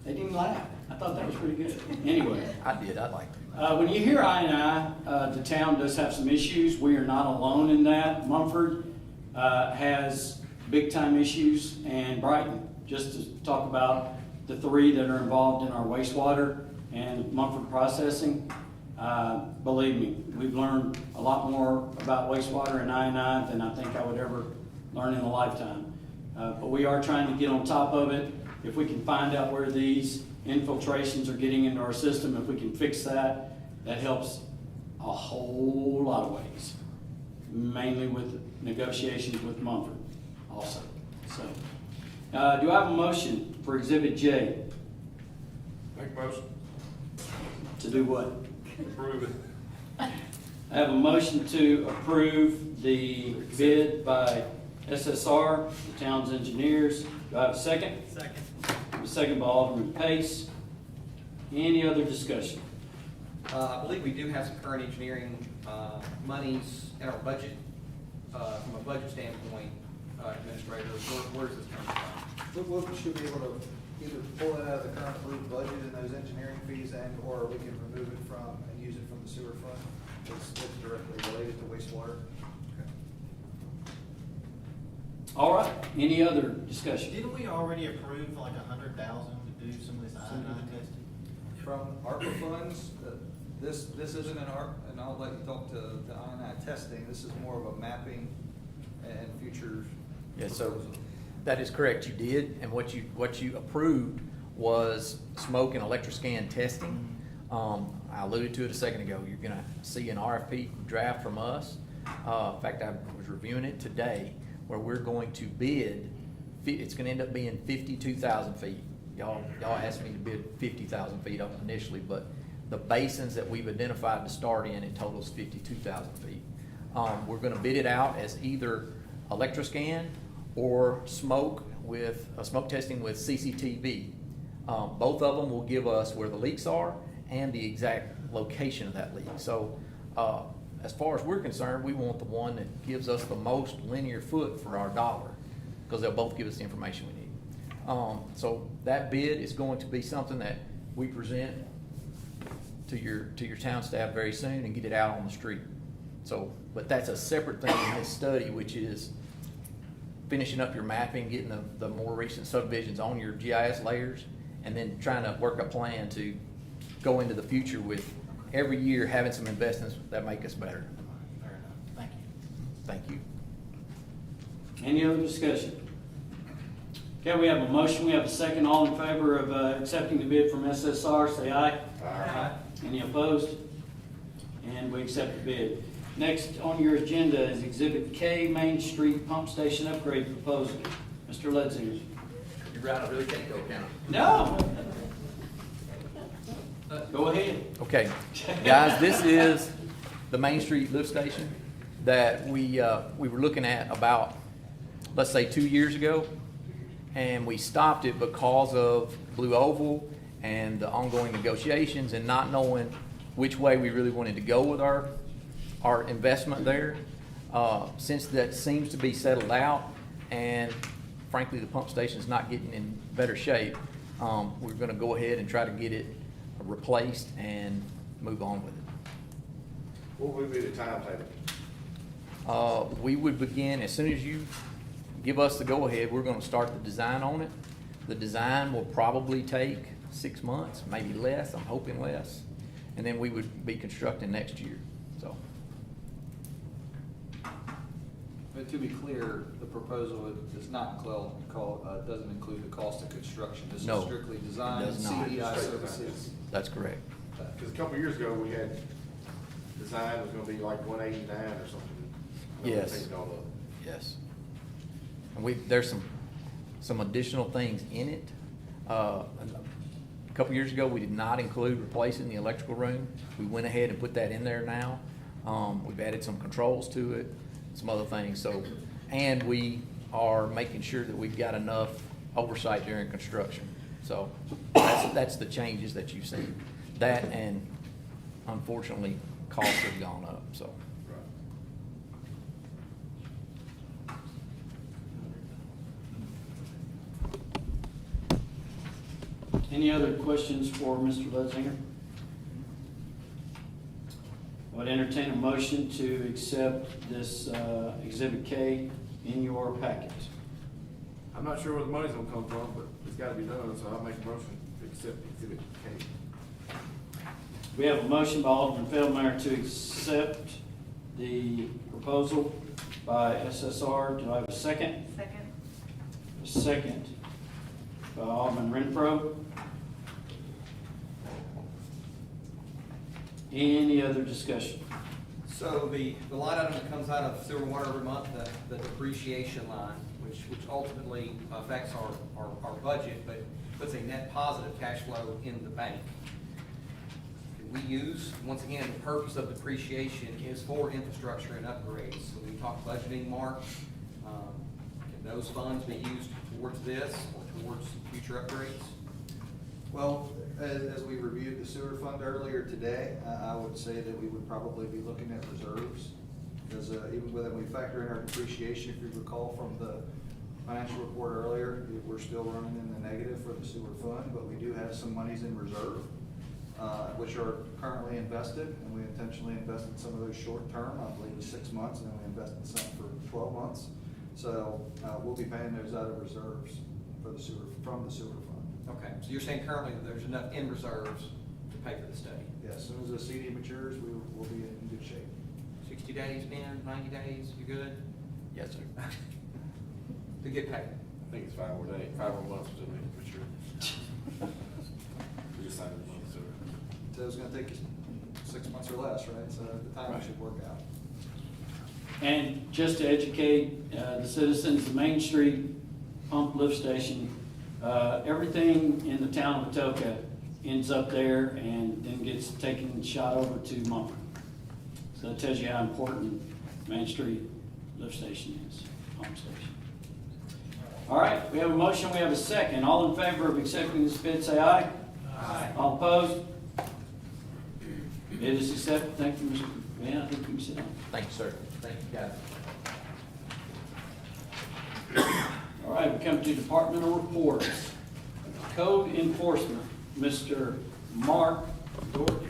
They didn't laugh. I thought that was pretty good. Anyway. I did, I liked it. When you hear I&I, the town does have some issues. We are not alone in that. Mumford has big-time issues, and Brighton, just to talk about the three that are involved in our wastewater and Mumford processing. Believe me, we've learned a lot more about wastewater and I&I than I think I would ever learn in a lifetime. But we are trying to get on top of it. If we can find out where these infiltrations are getting into our system, if we can fix that, that helps a whole lot of ways, mainly with negotiations with Mumford also. So, do I have a motion for Exhibit J? Make a motion. To do what? Approve it. I have a motion to approve the bid by SSR, the town's engineers. Do I have a second? Second. A second by Alderman Pace. Any other discussion? I believe we do have some current engineering monies in our budget. From a budget standpoint, Administrator, where's this coming from? We should be able to either pull it out of the current approved budget and those engineering fees or we can remove it from and use it from the sewer fund. It's directly related to wastewater. All right, any other discussion? Didn't we already approve like 100,000 to do some of this iodine testing? From ARPA funds, this isn't an ARP, and I'll let you talk to ionite testing. This is more of a mapping and future. Yeah, so that is correct, you did, and what you approved was smoke and electroscan testing. I alluded to it a second ago, you're gonna see an RFP draft from us. In fact, I was reviewing it today, where we're going to bid, it's gonna end up being 52,000 feet. Y'all asked me to bid 50,000 feet up initially, but the basins that we've identified to start in, it totals 52,000 feet. We're gonna bid it out as either electroscan or smoke testing with CCTV. Both of them will give us where the leaks are and the exact location of that leak. So as far as we're concerned, we want the one that gives us the most linear foot for our dollar, because they'll both give us the information we need. So that bid is going to be something that we present to your town staff very soon and get it out on the street. So, but that's a separate thing in this study, which is finishing up your mapping, getting the more recent subdivisions on your GIS layers, and then trying to work a plan to go into the future with every year having some investments that make us better. Fair enough. Thank you. Thank you. Any other discussion? Okay, we have a motion, we have a second. All in favor of accepting the bid from SSR, say aye. Aye. Any opposed? And we accept the bid. Next on your agenda is Exhibit K, Main Street Pump Station Upgrade Proposal. Mr. Ledsinger. You're right, I really can't go down. No. Go ahead. Okay, guys, this is the Main Street lift station that we were looking at about, let's say, 2 years ago, and we stopped it because of Blue Oval and the ongoing negotiations and not knowing which way we really wanted to go with our investment there. Since that seems to be settled out, and frankly, the pump station is not getting in better shape, we're going to go ahead and try to get it replaced and move on with it. What would be the timetable? We would begin, as soon as you give us the go-ahead, we're going to start the design on it. The design will probably take 6 months, maybe less, I'm hoping less, and then we would be constructing next year, so. But to be clear, the proposal does not doesn't include the cost of construction. This No, is strictly design, it does not. CDI services. That's correct. Because a couple of years ago, we had, design was gonna be like 189 or something. Yes. Take it all up. Yes. And there's some additional things in it. A couple years ago, we did not include replacing the electrical room. We went ahead and put that in there now. We've added some controls to it, some other things. So, and we are making sure that we've got enough oversight during construction. So that's the changes that you've seen. That, and unfortunately, costs have gone up, so. Any other questions for Mr. Ledsinger? I would entertain a motion to accept this Exhibit K in your packet. I'm not sure where the money's gonna come from, but it's gotta be done, so I'll make a motion to accept Exhibit K. We have a motion by Alderman Feldmeyer to accept the proposal by SSR. Do I have a second? Second. A second by Alderman Renfro. Any other discussion? So the line item that comes out of sewer and water every month, the depreciation line, which ultimately affects our budget, but puts a net positive cash flow in the bank. Can we use. Once again, the purpose of depreciation is for infrastructure and upgrades. So we talk budgeting, Mark. Can those funds be used towards this or towards future upgrades? Well, as we reviewed the sewer fund earlier today, I would say that we would probably be looking at reserves. Because even when we factor in our depreciation, if you recall from the financial report earlier, we're still running in the negative for the sewer fund, but we do have some monies in reserve, which are currently invested, and we intentionally invested some of those short term, I believe 6 months, and then we invested some for 12 months. So we'll be paying those out of reserves for the sewer, from the sewer fund. Okay, so you're saying currently that there's enough in reserves to pay for the study? Yeah, as soon as the CD matures, we will be in good shape. 60 days, Ben, 90 days, you good? Yes, sir. To get paid? I think it's 5 more days, 5 more months to make it for sure. We just signed a month, so. So it's gonna take you 6 months or less, right? So the timing should work out. And just to educate the citizens, the Main Street pump lift station, everything in the town of Atoka ends up there and then gets taken, shot over to Mumford. So it tells you how important Main Street lift station is, pump station. All right, we have a motion, we have a second. All in favor of accepting this bid, say aye. Aye. All opposed? Bid is accepted. Thank you, Mr. Van. I think you can sit down. Thank you, sir. Thank you, guys. All right, we come to departmental reports. Code enforcement, Mr. Mark Doherty.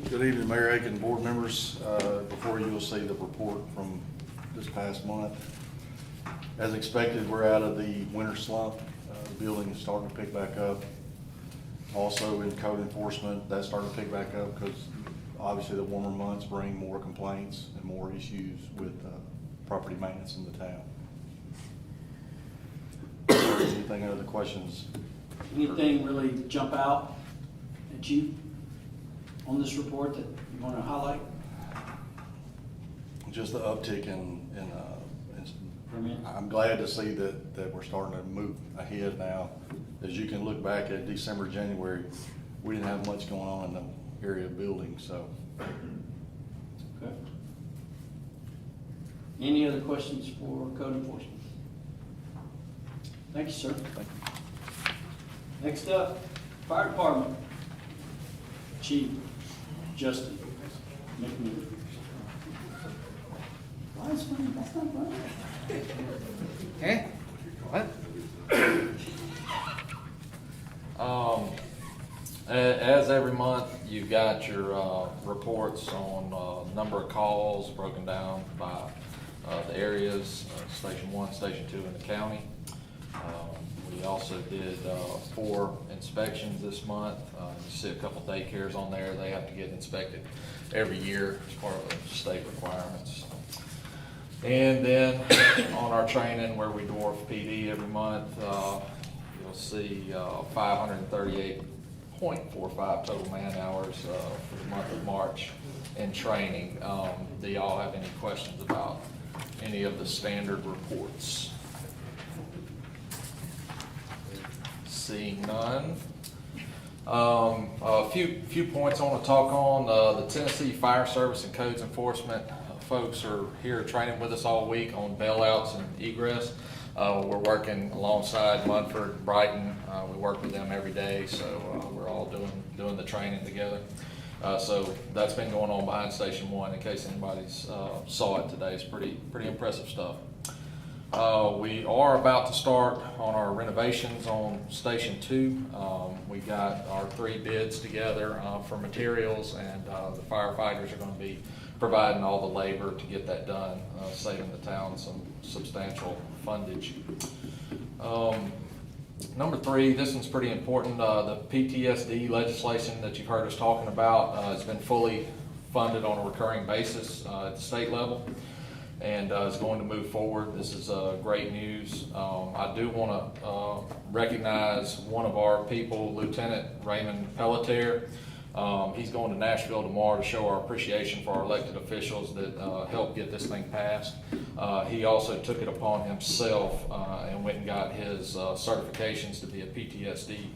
Good evening, Mayor Aiken, board members. Before you will see the report from this past month. As expected, we're out of the winter slump. The building is starting to pick back up. Also in code enforcement, that's starting to pick back up because obviously the warmer months bring more complaints and more issues with property maintenance in the town. Anything other questions? Anything really jump out at you on this report that you want to highlight? Just the uptick in Permits? I'm glad to see that we're starting to move ahead now. As you can look back at December, January, we didn't have much going on in the area of buildings, so. Okay. Any other questions for code enforcement? Thank you, sir. Thank you. Next up, fire department. Chief Justin McNeil. Why is funny? That's not funny. Eh? What? As every month, you've got your reports on number of calls broken down by the areas, Station 1, Station 2 in the county. We also did 4 inspections this month. You see a couple daycares on there. They have to get inspected every year as part of the state requirements. And then on our training where we dwarf PD every month, you'll see 538.45 total man hours for the month of March in training. Do y'all have any questions about any of the standard reports? Seeing none. A few points I want to talk on. The Tennessee Fire Service and Codes Enforcement folks are here training with us all week on bailouts and egress. We're working alongside Munford, Brighton. We work with them every day, so we're all doing the training together. So that's been going on behind Station 1. In case anybody's saw it today, it's pretty impressive stuff. We are about to start on our renovations on Station 2. We got our 3 bids together for materials, and the firefighters are going to be providing all the labor to get that done, saving the town some substantial fundage. Number 3, this one's pretty important. The PTSD legislation that you've heard us talking about has been fully funded on a recurring basis at the state level, and is going to move forward. This is great news. I do want to recognize one of our people, Lieutenant Raymond Pelletier. He's going to Nashville tomorrow to show our appreciation for our elected officials that helped get this thing passed. He also took it upon himself and went and got his certifications to be a PTSD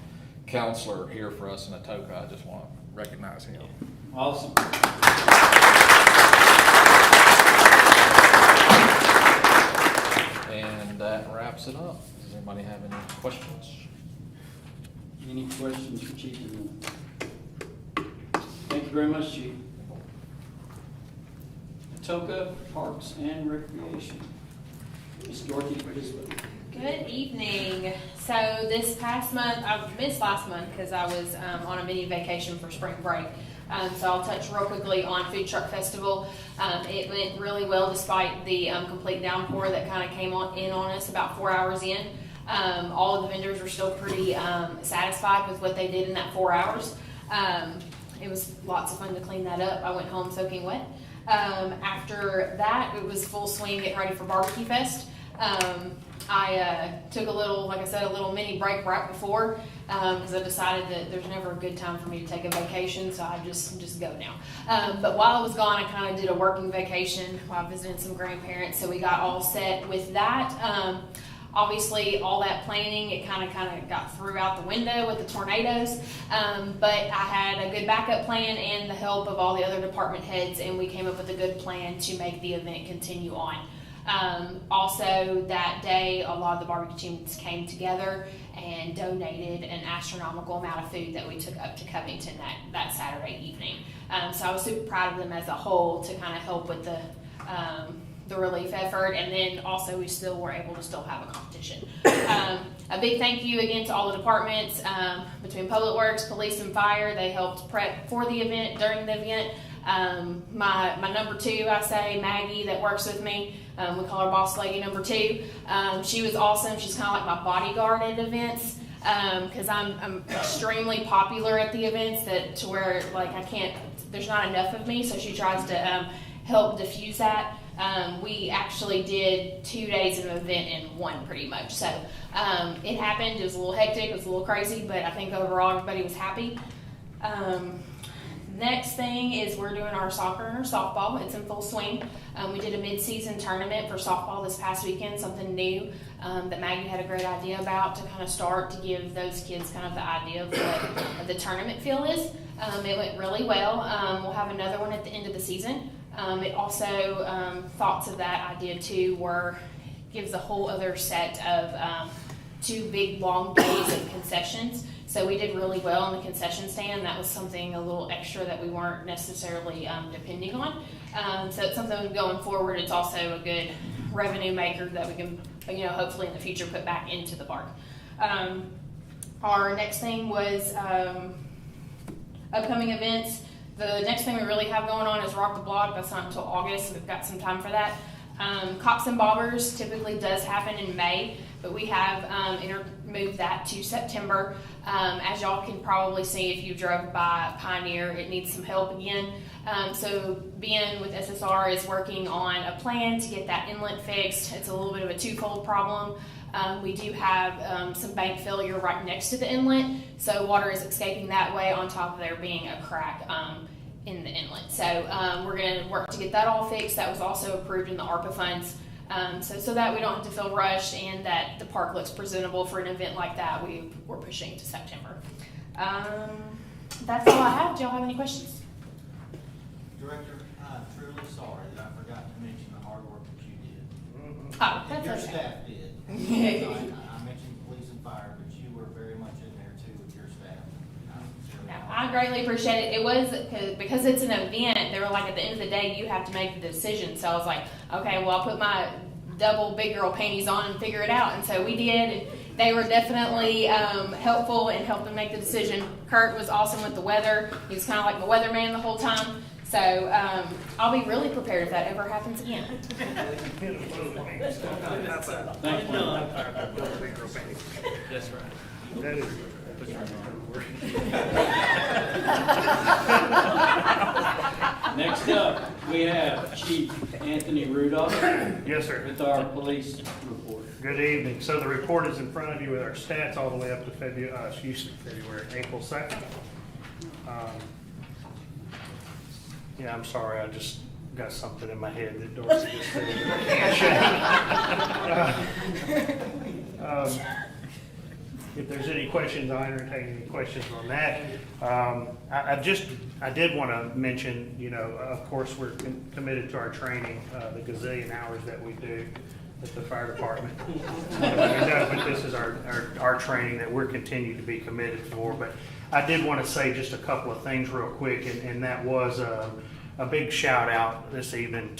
counselor here for us in Atoka. I just want to recognize him. Awesome. And that wraps it up. Does anybody have any questions? Any questions for Chief? Thank you very much, Chief. Atoka Parks and Recreation. Ms. Dorothy, participate. Good evening. So this past month, I missed last month because I was on a mini vacation for spring break. So I'll touch real quickly on Food Truck Festival. It went really well despite the complete downpour that kind of came in on us about 4 hours in. All of the vendors were still pretty satisfied with what they did in that 4 hours. It was lots of fun to clean that up. I went home soaking wet. After that, it was full swing getting ready for Barbecue Fest. I took a little, like I said, a little mini break right before because I decided that there's never a good time for me to take a vacation, so I just go now. But while I was gone, I kind of did a working vacation while I visited some grandparents, so we got all set with that. Obviously, all that planning, it kind of got through out the window with the tornadoes, but I had a good backup plan and the help of all the other department heads, and we came up with a good plan to make the event continue on. Also, that day, a lot of the barbecue teams came together and donated an astronomical amount of food that we took up to Covington that Saturday evening. So I was super proud of them as a whole to kind of help with the relief effort, and then also we still were able to still have a competition. A big thank you again to all the departments between Public Works, Police, and Fire. They helped prep for the event, during the event. My number two, I say, Maggie, that works with me. We call her Boss Lady number 2. She was awesome. She's kind of like my bodyguard at events because I'm extremely popular at the events to where like there's not enough of me, so she tries to help diffuse that. We actually did 2 days of an event in one pretty much. So it happened. It was a little hectic. It was a little crazy, but I think overall everybody was happy. Next thing is we're doing our soccer and our softball. It's in full swing. We did a mid-season tournament for softball this past weekend, something new that Maggie had a great idea about to kind of start to give those kids kind of the idea of what the tournament feel is. It went really well. We'll have another one at the end of the season. It also, thoughts of that idea too gives a whole other set of 2 big long days of concessions. So we did really well in the concession stand. That was something a little extra that we weren't necessarily depending on. So it's something going forward. It's also a good revenue maker that we can, hopefully in the future put back into the park. Our next thing was upcoming events. The next thing we really have going on is Rock the Block. That's not until August, so we've got some time for that. Cops and Bobbers typically does happen in May, but we have moved that to September. As y'all can probably see if you drove by Pioneer, it needs some help again. So Ben with SSR is working on a plan to get that inlet fixed. It's a little bit of a twofold problem. We do have some bank failure right next to the inlet, so water is escaping that way on top of there being a crack in the inlet. So we're going to work to get that all fixed. That was also approved in the ARPA funds. So that we don't have to feel rushed and that the park looks presentable for an event like that, we're pushing to September. That's all I have. Do y'all have any questions? Director, I'm truly sorry that I forgot to mention the hard work that you did. Oh, that's Your okay. staff did. I mentioned police and fire, but you were very much in there too with your staff. I greatly appreciate it. It was because it's an event. They were like, at the end of the day, you have to make the decision. So I was like, okay, well, I'll put my double big girl panties on and figure it out. And so we did. And they were definitely helpful in helping make the decision. Kurt was awesome with the weather. He was kind of like the weatherman the whole time. So I'll be really prepared if that ever happens again. That's right. That is. Next up, we have Chief Anthony Rudolph. Yes, sir. With our police report. Good evening. So the report is in front of you with our stats all the way up to April 2nd. Yeah, I'm sorry. I just got something in my head that Dorsey just said. I can't if there's any questions, I'll entertain any questions on that. I did want to mention, you know, of course, we're committed to our training, the gazillion hours that we do at the fire department. But this is our training that we're continuing to be committed for. But I did want to say just a couple of things real quick, and that was a big shout out this evening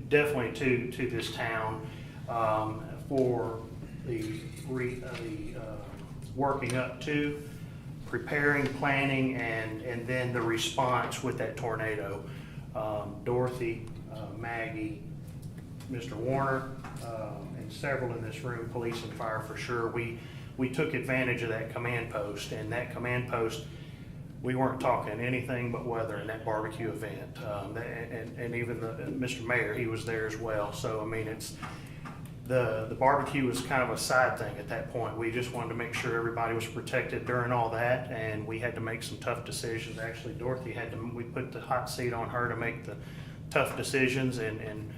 definitely to this town for the working up to, preparing, planning, and then the response with that tornado. Dorothy, Maggie, Mr. Warner, and several in this room, police and fire for sure, we took advantage of that command post, and that command post, we weren't talking anything but weather in that barbecue event. And even Mr. Mayor, he was there as well. So, I mean, it's the barbecue was kind of a side thing at that point. We just wanted to make sure everybody was protected during all that, and we had to make some tough decisions. Actually, Dorothy we put the hot seat on her to make the tough decisions, and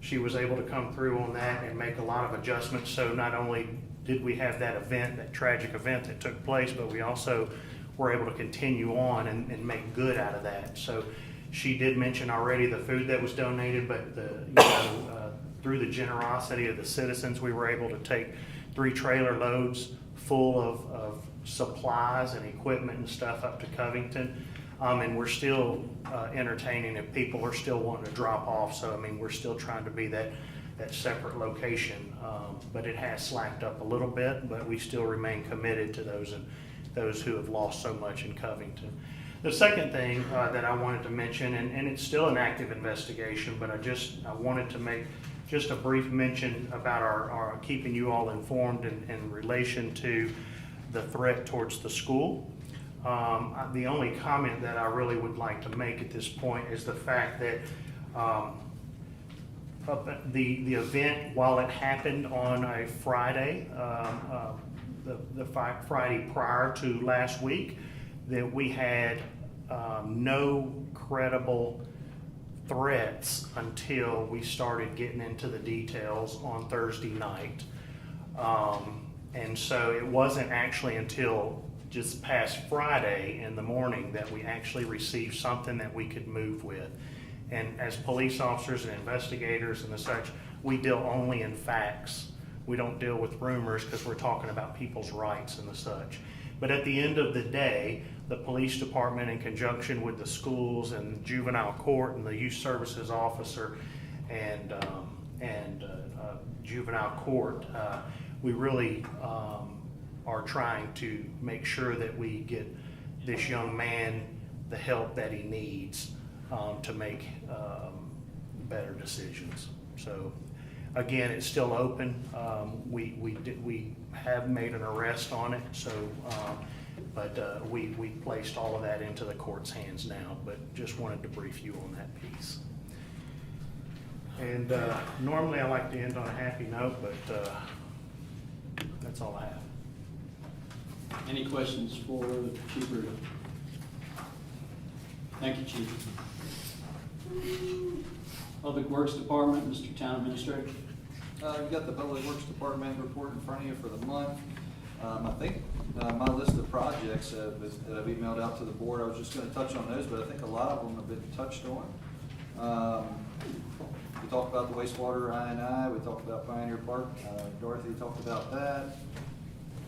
she was able to come through on that and make a lot of adjustments. So not only did we have that event, that tragic event that took place, but we also were able to continue on and make good out of that. So she did mention already the food that was donated, but through the generosity of the citizens, we were able to take 3 trailer loads full of supplies and equipment and stuff up to Covington. And we're still entertaining if people are still wanting to drop off. So, I mean, we're still trying to be that separate location. But it has slacked up a little bit, but we still remain committed to those who have lost so much in Covington. The second thing that I wanted to mention, and it's still an active investigation, but I wanted to make just a brief mention about our keeping you all informed in relation to the threat towards the school. The only comment that I really would like to make at this point is the fact that the event, while it happened on a Friday, the Friday prior to last week, that we had no credible threats until we started getting into the details on Thursday night. And so it wasn't actually until just past Friday in the morning that we actually received something that we could move with. And as police officers and investigators and the such, we deal only in facts. We don't deal with rumors because we're talking about people's rights and the such. But at the end of the day, the police department, in conjunction with the schools and juvenile court and the youth services officer and juvenile court, we really are trying to make sure that we get this young man the help that he needs to make better decisions. So again, it's still open. We have made an arrest on it, so but we placed all of that into the court's hands now, but just wanted to brief you on that piece. And normally I like to end on a happy note, but that's all I have. Any questions for the Chief Ruder? Thank you, Chief. Public Works Department, Mr. Town Administrator. You've got the Public Works Department report in front of you for the month. I think my list of projects that I've emailed out to the board, I was just going to touch on those, but I think a lot of them have been touched on. We talked about the wastewater I&I, we talked about Pioneer Park, Dorothy talked about that.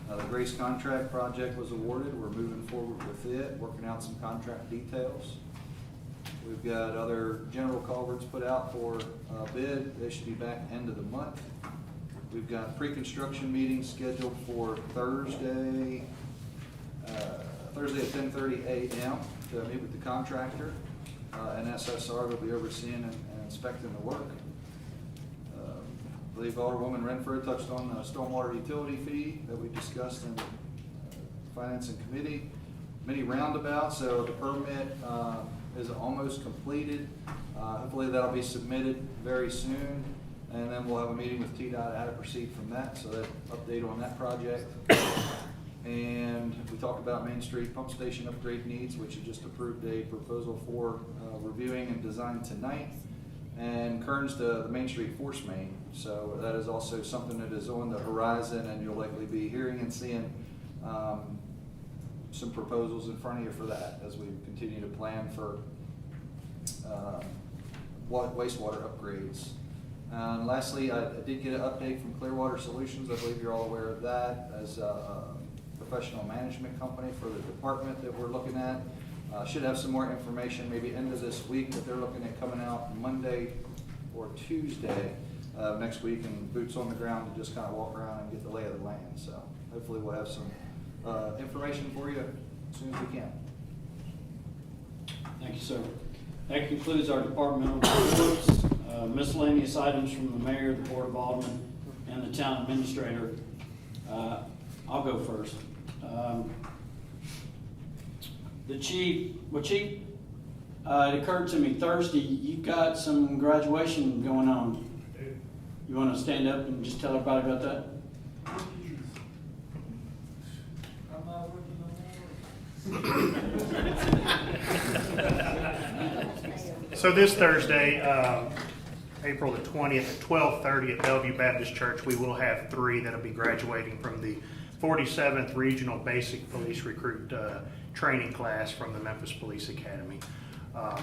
The Grace contract project was awarded, we're moving forward with it, working out some contract details. We've got other general culverts put out for bid. They should be back end of the month. We've got pre-construction meetings scheduled for Thursday at 10:30 a.m. to meet with the contractor. And SSR will be overseeing and inspecting the work. I believe Alderwoman Renfro touched on the stormwater utility fee that we discussed in Finance and Committee. Mini roundabout, so the permit is almost completed. Hopefully that'll be submitted very soon, and then we'll have a meeting with TDOT how to proceed from that, so that update on that project. And we talked about Main Street pump station upgrade needs, which is just approved a proposal for reviewing and design tonight. And Kearns to the Main Street force main, so that is also something that is on the horizon, and you'll likely be hearing and seeing some proposals in front of you for that as we continue to plan for wastewater upgrades. Lastly, I did get an update from Clearwater Solutions. I believe you're all aware of that as a professional management company for the department that we're looking at. Should have some more information maybe end of this week, but they're looking at coming out Monday or Tuesday next week and boots on the ground to just kind of walk around and get the lay of the land. So hopefully we'll have some information for you as soon as we can. Thank you, sir. That concludes our departmental reports. Miscellaneous items from the mayor, the board of aldermen, and the town administrator. I'll go first. The chief, it occurred to me Thursday, you've got some graduation going on. You want to stand up and just tell everybody about that? I'm not working no more. So this Thursday, April the 20th at 12:30 at Bellevue Baptist Church, we will have 3 that'll be graduating from the 47th Regional Basic Police Recruit training class from the Memphis Police Academy. I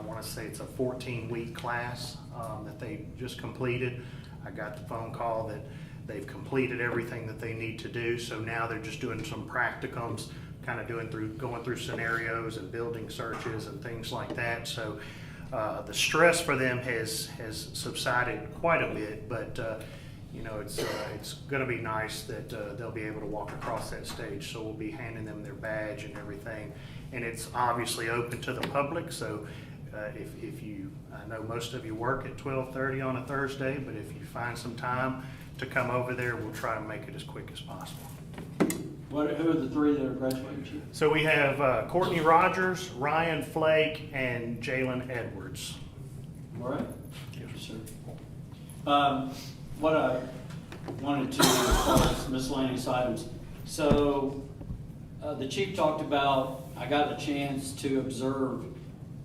want to say it's a 14-week class that they just completed. I got the phone call that they've completed everything that they need to do, so now they're just doing some practicums, kind of going through scenarios and building searches and things like that. So the stress for them has subsided quite a bit, but it's going to be nice that they'll be able to walk across that stage. So we'll be handing them their badge and everything, and it's obviously open to the public. So if you, I know most of you work at 12:30 on a Thursday, but if you find some time to come over there, we'll try to make it as quick as possible. Who are the 3 that are graduating, Chief? So we have Courtney Rogers, Ryan Flake, and Jalen Edwards. All right. Thank you, sir. What I wanted to, as far as miscellaneous items, so the chief talked about, I got a chance to observe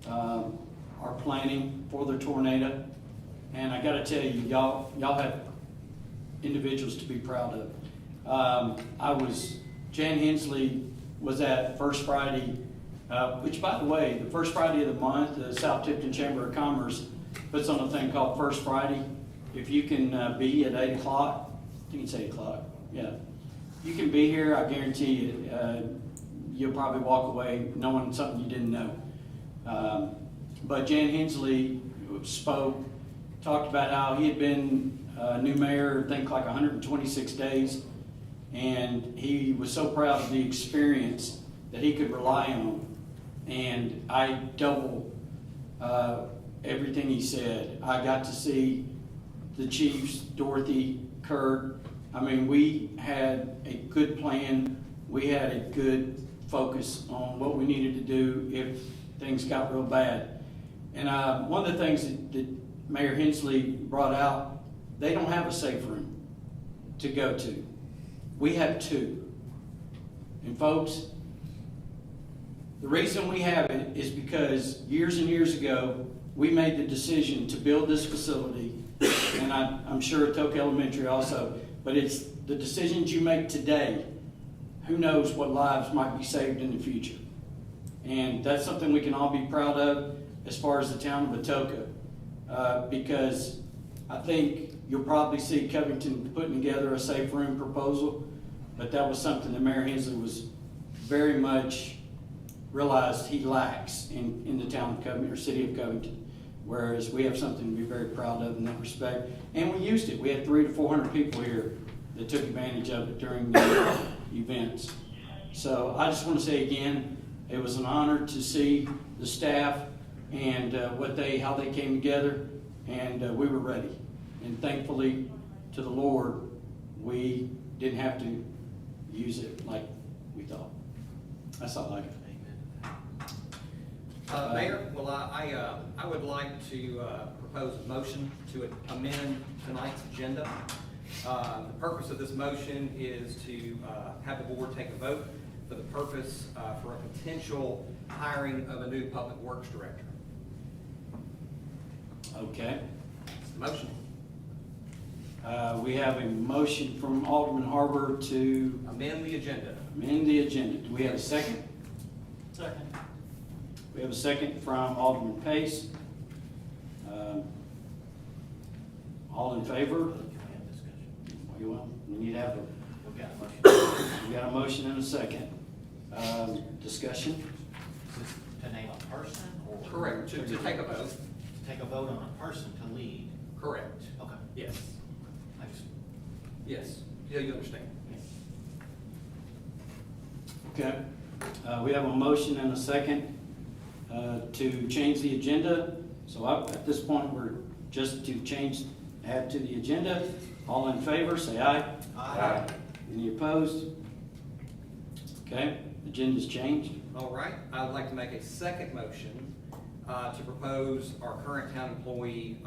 our planning for the tornado, and I got to tell you, y'all have individuals to be proud of. Jan Hensley was at First Friday, which, by the way, the first Friday of the month, the South Tipton Chamber of Commerce puts on a thing called First Friday. If you can be at 8 o'clock, I think it's 8 o'clock, yeah. You can be here, I guarantee you, you'll probably walk away knowing something you didn't know. But Jan Hensley spoke, talked about how he had been new mayor, I think like 126 days, and he was so proud of the experience that he could rely on. And I double everything he said. I got to see the chiefs, Dorothy, Kurt. I mean, we had a good plan. We had a good focus on what we needed to do if things got real bad. And one of the things that Mayor Hensley brought out, they don't have a safe room to go to. We have 2. And folks, the reason we have it is because years and years ago, we made the decision to build this facility, and I'm sure Atoka Elementary also, but it's the decisions you make today. Who knows what lives might be saved in the future? And that's something we can all be proud of as far as the town of Atoka, because I think you'll probably see Covington putting together a safe room proposal, but that was something that Mayor Hensley was very much realized he lacks in the town of Covington or city of Covington. Whereas we have something to be very proud of in that respect. And we used it. We had 300 to 400 people here that took advantage of it during the events. So I just want to say again, it was an honor to see the staff and how they came together, and we were ready. And thankfully to the Lord, we didn't have to use it like we thought. That's all I got. Mayor, well, I would like to propose a motion to amend tonight's agenda. The purpose of this motion is to have the board take a vote for the purpose for a potential hiring of a new public works director. Okay. That's the motion. We have a motion from Alderman Harbour to Amend the agenda. amend the agenda. Do we have a second? Second. We have a second from Alderman Pace. All in favor? Can we have discussion? You will. We need to have We've got a motion. we got a motion and a second. Discussion? Is this to name a person or? Correct, to take a vote. To take a vote on a person to lead? Correct. Okay. Yes. I just, Yes. Yeah, you understand. Okay. We have a motion and a second to change the agenda. So at this point, we're just to add to the agenda. All in favor, say aye. Aye. Any opposed? Okay, agenda's changed. All right, I would like to make a second motion to propose our current town employee,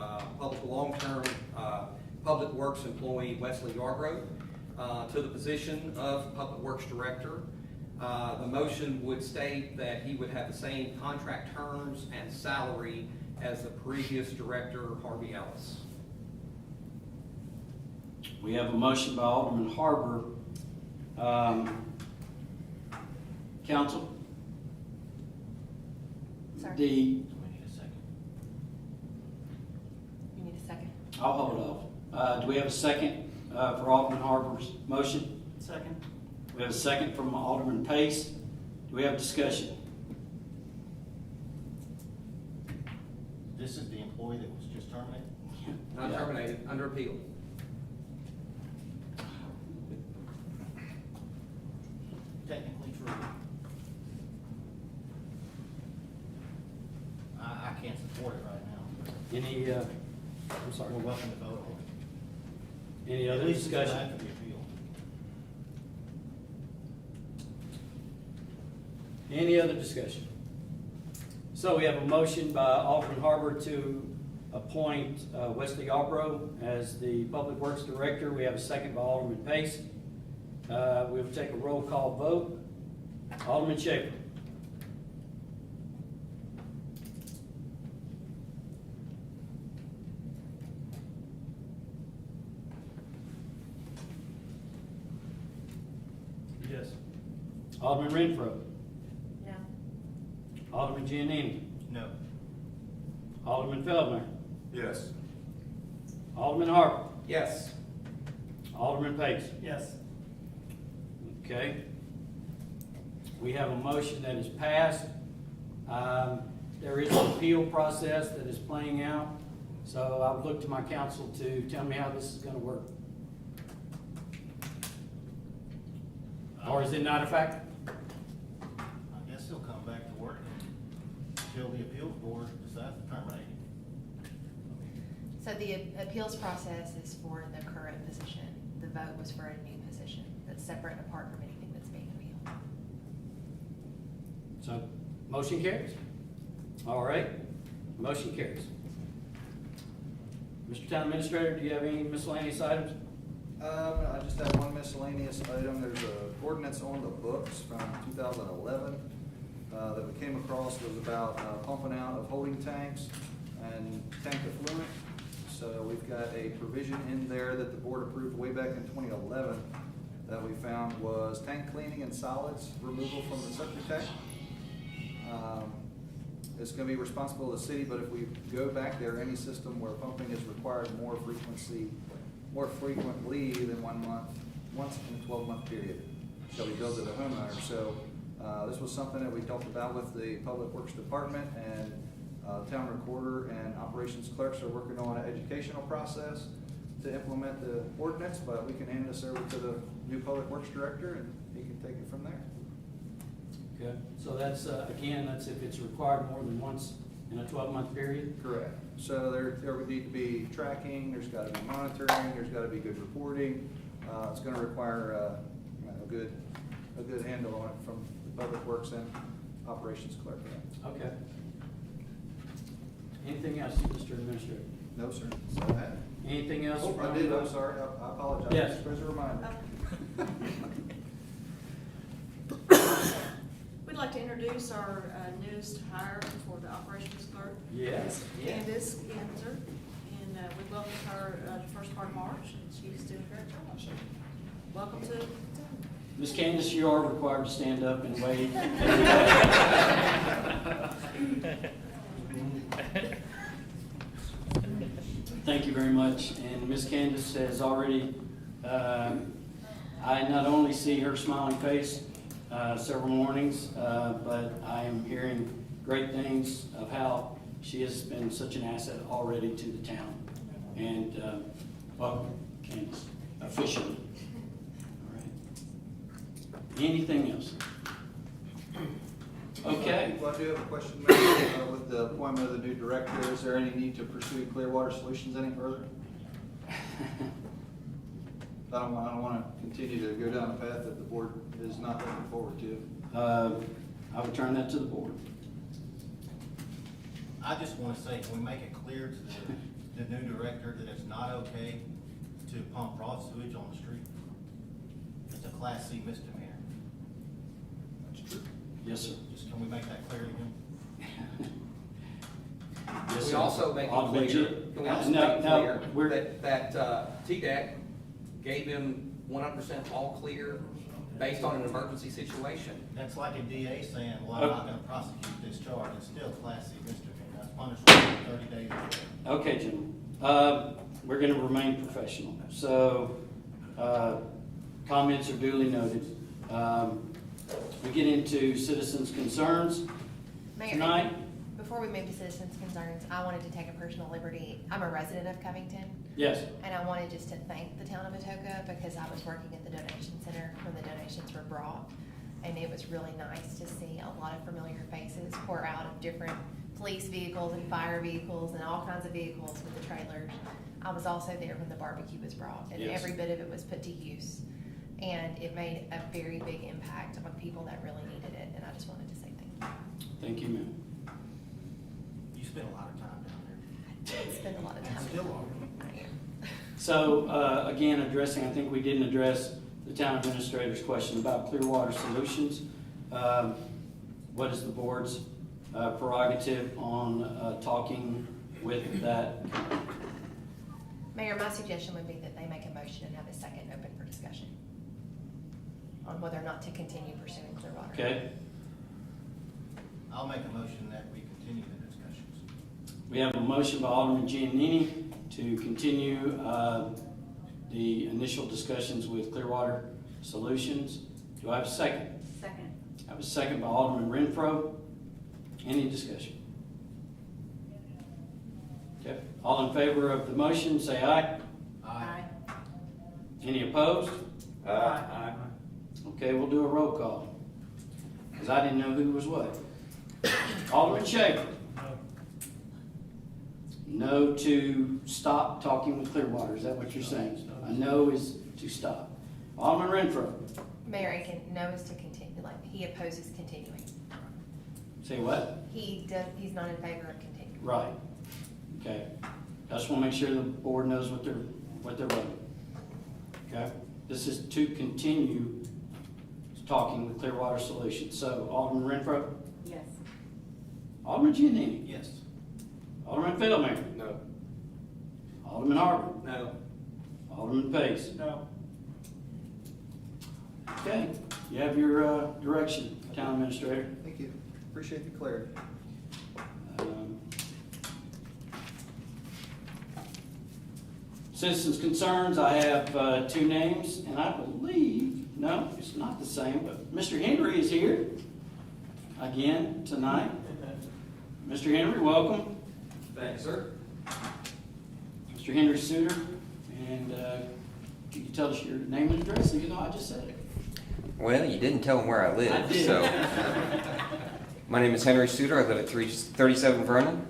long-term Public Works employee Wesley Yarbrough to the position of Public Works Director. The motion would state that he would have the same contract terms and salary as the previous director, Harvey Ellis. We have a motion by Alderman Harbour. Council? Sorry. The, do we need a second? You need a second. I'll hold off. Do we have a second for Alderman Harbour's motion? Second. We have a second from Alderman Pace. Do we have discussion? This is the employee that was just terminated? Not Yeah. terminated, under appeal. Technically true. I can't support it right now. Any, I'm We're sorry, welcome to vote on it. any other At least until discussion? after the appeal. Any other discussion? So we have a motion by Alderman Harbour to appoint Wesley Yarbrough as the Public Works Director. We have a second by Alderman Pace. We will take a roll call vote. Alderman Schaefer. Yes. Alderman Renfro. No. Alderman Giannini. No. Alderman Feldman. Yes. Alderman Harper. Yes. Alderman Pace. Yes. Okay. We have a motion that is passed. There is an appeal process that is playing out, so I would look to my council to tell me how this is gonna work. Or is it not a factor? I guess he'll come back to work until the appeals board decides to terminate him. So the appeals process is for the current position. The vote was for a new position that's separate and apart from anything that's being appealed. So, motion carries. All right, motion carries. Mr. Town Administrator, do you have any miscellaneous items? I just have one miscellaneous item. There's an ordinance on the books from 2011 that we came across. It was about pumping out of holding tanks and tank effluent. So we've got a provision in there that the board approved way back in 2011 that we found was tank cleaning and solids removal from the septic tank. It's gonna be responsible of the city, but if we go back there, any system where pumping is required more frequently than 1 month, once in a 12-month period, shall be billed to the homeowner. So, this was something that we talked about with the Public Works Department, and town recorder and operations clerks are working on an educational process to implement the ordinance, but we can hand this over to the new Public Works Director and he can take it from there. Okay, so that's, again, that's if it's required more than once in a 12-month period? Correct. So there would need to be tracking, there's gotta be monitoring, there's gotta be good reporting. It's gonna require a good handle on it from the Public Works and operations clerk. Okay. Anything else, Mr. Administrator? No, sir. So I had. Anything else? Oh, I did, I'm sorry, I apologize. Yes. Just as a reminder. We'd like to introduce our newest hire for the operations clerk. Yes. Candace Ganser. And we welcomed her the first part of March, and she's doing a great job. Welcome to the team. Ms. Candace, you are required to stand up and wave. Thank you very much. And Ms. Candace has already, I not only see her smiling face several mornings, but I am hearing great things of how she has been such an asset already to the town. And welcome, Candace, officially. All right. Anything else? Okay. Well, I do have a question, Mayor, with the appointment of the new director. Is there any need to pursue Clearwater Solutions any further? I don't want to continue to go down a path that the board is not looking forward to. I would turn that to the board. I just want to say, can we make it clear to the new director that it's not okay to pump raw sewage on the street? It's a Class C misdemeanor. That's true. Yes, sir. Just can we make that clear to him? Yes, We sir. also make I'll it clear, venture- can we also No, make it no, we're- clear that TDEC gave him 100% all clear based on an emergency situation? That's like a DA saying, well, I'm not going to prosecute this charge. It's still a Class C misdemeanor. That's punishable with 30 days. Okay, gentlemen. We're going to remain professional. So, comments are duly noted. We get into citizens' concerns Mayor, tonight. before we move to citizens' concerns, I wanted to take a personal liberty. I'm a resident of Covington. Yes. And I wanted just to thank the town of Atoka because I was working at the donation center when the donations were brought. And it was really nice to see a lot of familiar faces pour out of different police vehicles and fire vehicles and all kinds of vehicles with the trailers. I was also there when the barbecue was brought, and Yes. every bit of it was put to use. And it made a very big impact on people that really needed it, and I just wanted to say thank you. Thank you, ma'am. You spent a lot of time down there. I did spend a lot of time. And still are. I am. So, again, I think we didn't address the town administrator's question about Clearwater Solutions. What is the board's prerogative on talking with that company? Mayor, my suggestion would be that they make a motion and have a second open for discussion on whether or not to continue pursuing Clearwater. Okay? I'll make a motion that we continue the discussions. We have a motion by Alderman Giannini to continue the initial discussions with Clearwater Solutions. Do I have a second? Second. I have a second by Alderman Renfro. Any discussion? Okay. All in favor of the motion, say aye. Aye. Any opposed? Aye. Okay, we'll do a roll call, because I didn't know who was what. Alderman Schaefer. No to stop talking with Clearwater, is that what you're saying? A no is to stop. Alderman Renfro. Mayor Aiken, no is to continue, like, he opposes continuing. Say what? He's not in favor of continuing. Right. Okay. I just want to make sure the board knows what they're voting. Okay? This is to continue talking with Clearwater Solutions. So, Alderman Renfro? Yes. Alderman Giannini? Yes. Alderman Fiddleman? No. Alderman Harvey? No. Alderman Pace? No. Okay, you have your direction, Town Administrator. Thank you. Appreciate the clarity. Citizens' concerns, I have two names, and I believe, no, it's not the same, but Mr. Henry is here again tonight. Mr. Henry, welcome. Thanks, sir. Mr. Henry Suter, and can you tell us your name and address, even though I just said it? Well, you didn't tell them where I live, I did. so. My name is Henry Suter. I live at 37 Vernon,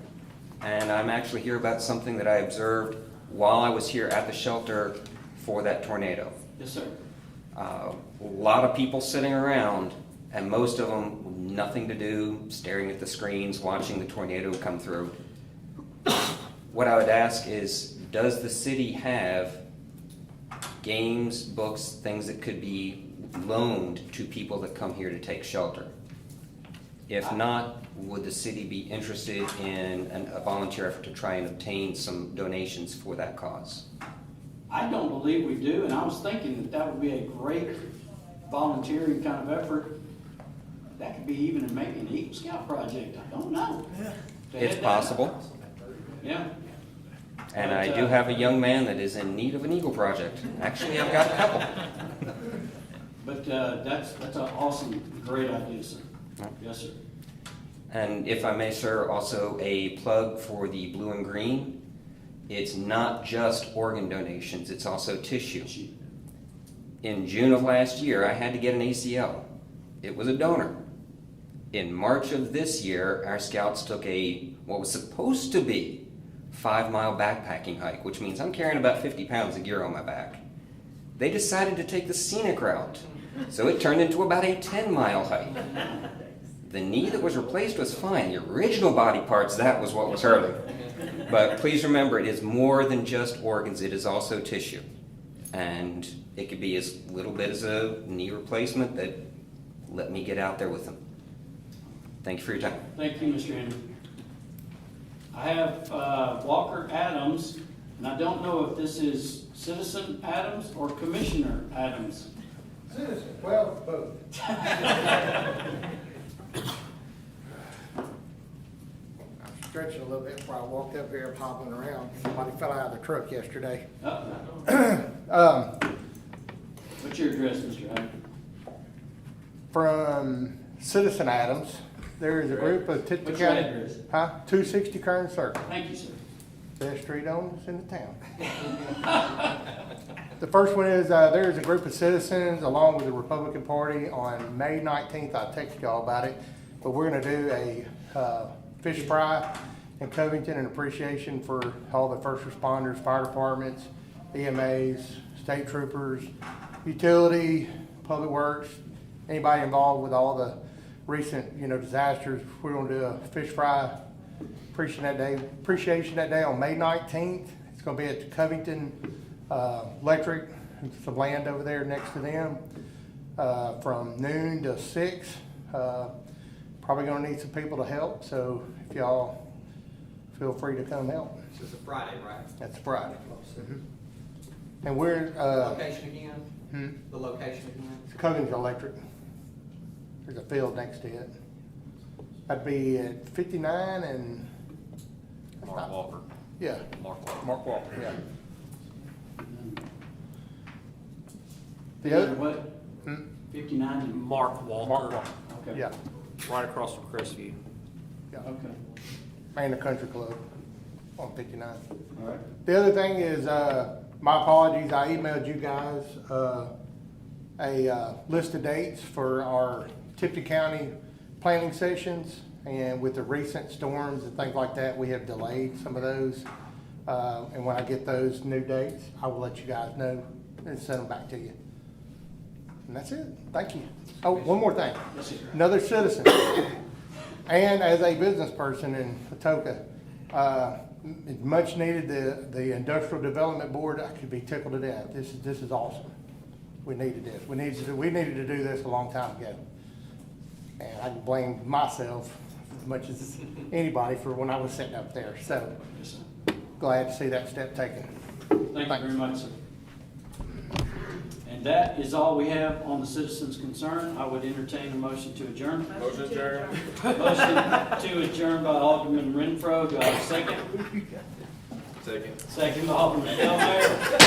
and I'm actually here about something that I observed while I was here at the shelter for that tornado. Yes, sir. A lot of people sitting around, and most of them with nothing to do, staring at the screens, watching the tornado come through. What I would ask is, does the city have games, books, things that could be loaned to people that come here to take shelter? If not, would the city be interested in a volunteer effort to try and obtain some donations for that cause? I don't believe we do, and I was thinking that that would be a great volunteering kind of effort. That could be even maybe an Eagle Scout project, I don't know. To It's head that possible. up. Yeah. And But, I do have a young man that is in need of an Eagle project. Actually, I've got a couple. But that's an awesome, great idea, sir. Yes, sir. And if I may, sir, also a plug for the Blue and Green. It's not just organ donations, it's also tissue. In June of last year, I had to get an ACL. It was a donor. In March of this year, our scouts took what was supposed to be 5-mile backpacking hike, which means I'm carrying about 50 pounds of gear on my back. They decided to take the scenic route, so it turned into about a 10-mile hike. The knee that was replaced was fine. The original body parts, that was what was hurting. But please remember, it is more than just organs. It is also tissue. And it could be as little bit as a knee replacement that let me get out there with them. Thank you for your time. Thank you, Mr. Andrew. I have Walker Adams, and I don't know if this is Citizen Adams or Commissioner Adams. Citizen, well, both. I'm stretching a little bit before I walked up here, hobbling around. Somebody fell out of the truck yesterday. What's your address, Mr. Adams? From Citizen Adams, there is a group of Tipton What's your County. address? 260 Kern Circle. Thank you, sir. Best street owners in the town. The first one is, there is a group of citizens along with the Republican Party on May 19th. I texted y'all about it, but we're gonna do a fish fry in Covington in appreciation for all the first responders, fire departments, EMAs, state troopers, utility, public works, anybody involved with all the recent, disasters. We're gonna do a fish fry appreciation that day on May 19th. It's gonna be at the Covington Electric, some land over there next to them, from noon to 6. Probably gonna need some people to help, so if y'all feel free to come help. This is a Friday, right? That's Friday. And we're, Location again? Hmm? The location again? It's Covington Electric. There's a field next to it. That'd be at 59 and... Mark Walker. Yeah. Mark Walker. Mark Walker, yeah. The Is other, it what? Hmm? 59 and Mark Walker. Mark Walker, Okay. yeah. Right across from Crestview. Yeah. Okay. And the country club on 59. All right. The other thing is, my apologies, I emailed you guys a list of dates for our Tipton County planning sessions, and with the recent storms and things like that, we have delayed some of those. And when I get those new dates, I will let you guys know and send them back to you. And that's it. Thank you. Oh, one more thing. Another citizen, and as a business person in Atoka, much needed the Industrial Development Board. I could be tickled to death. This is awesome. We needed this. We needed to do this a long time ago. And I can blame myself as much as anybody for when I was sitting up there. So glad to see that step taken. Thank you very much, sir. And that is all we have on the citizens' concern. I would entertain a motion to adjourn. Motion adjourned. Motion to adjourn by Alderman Renfro. Do I have a second? Second. Second by Alderman Delmeyer.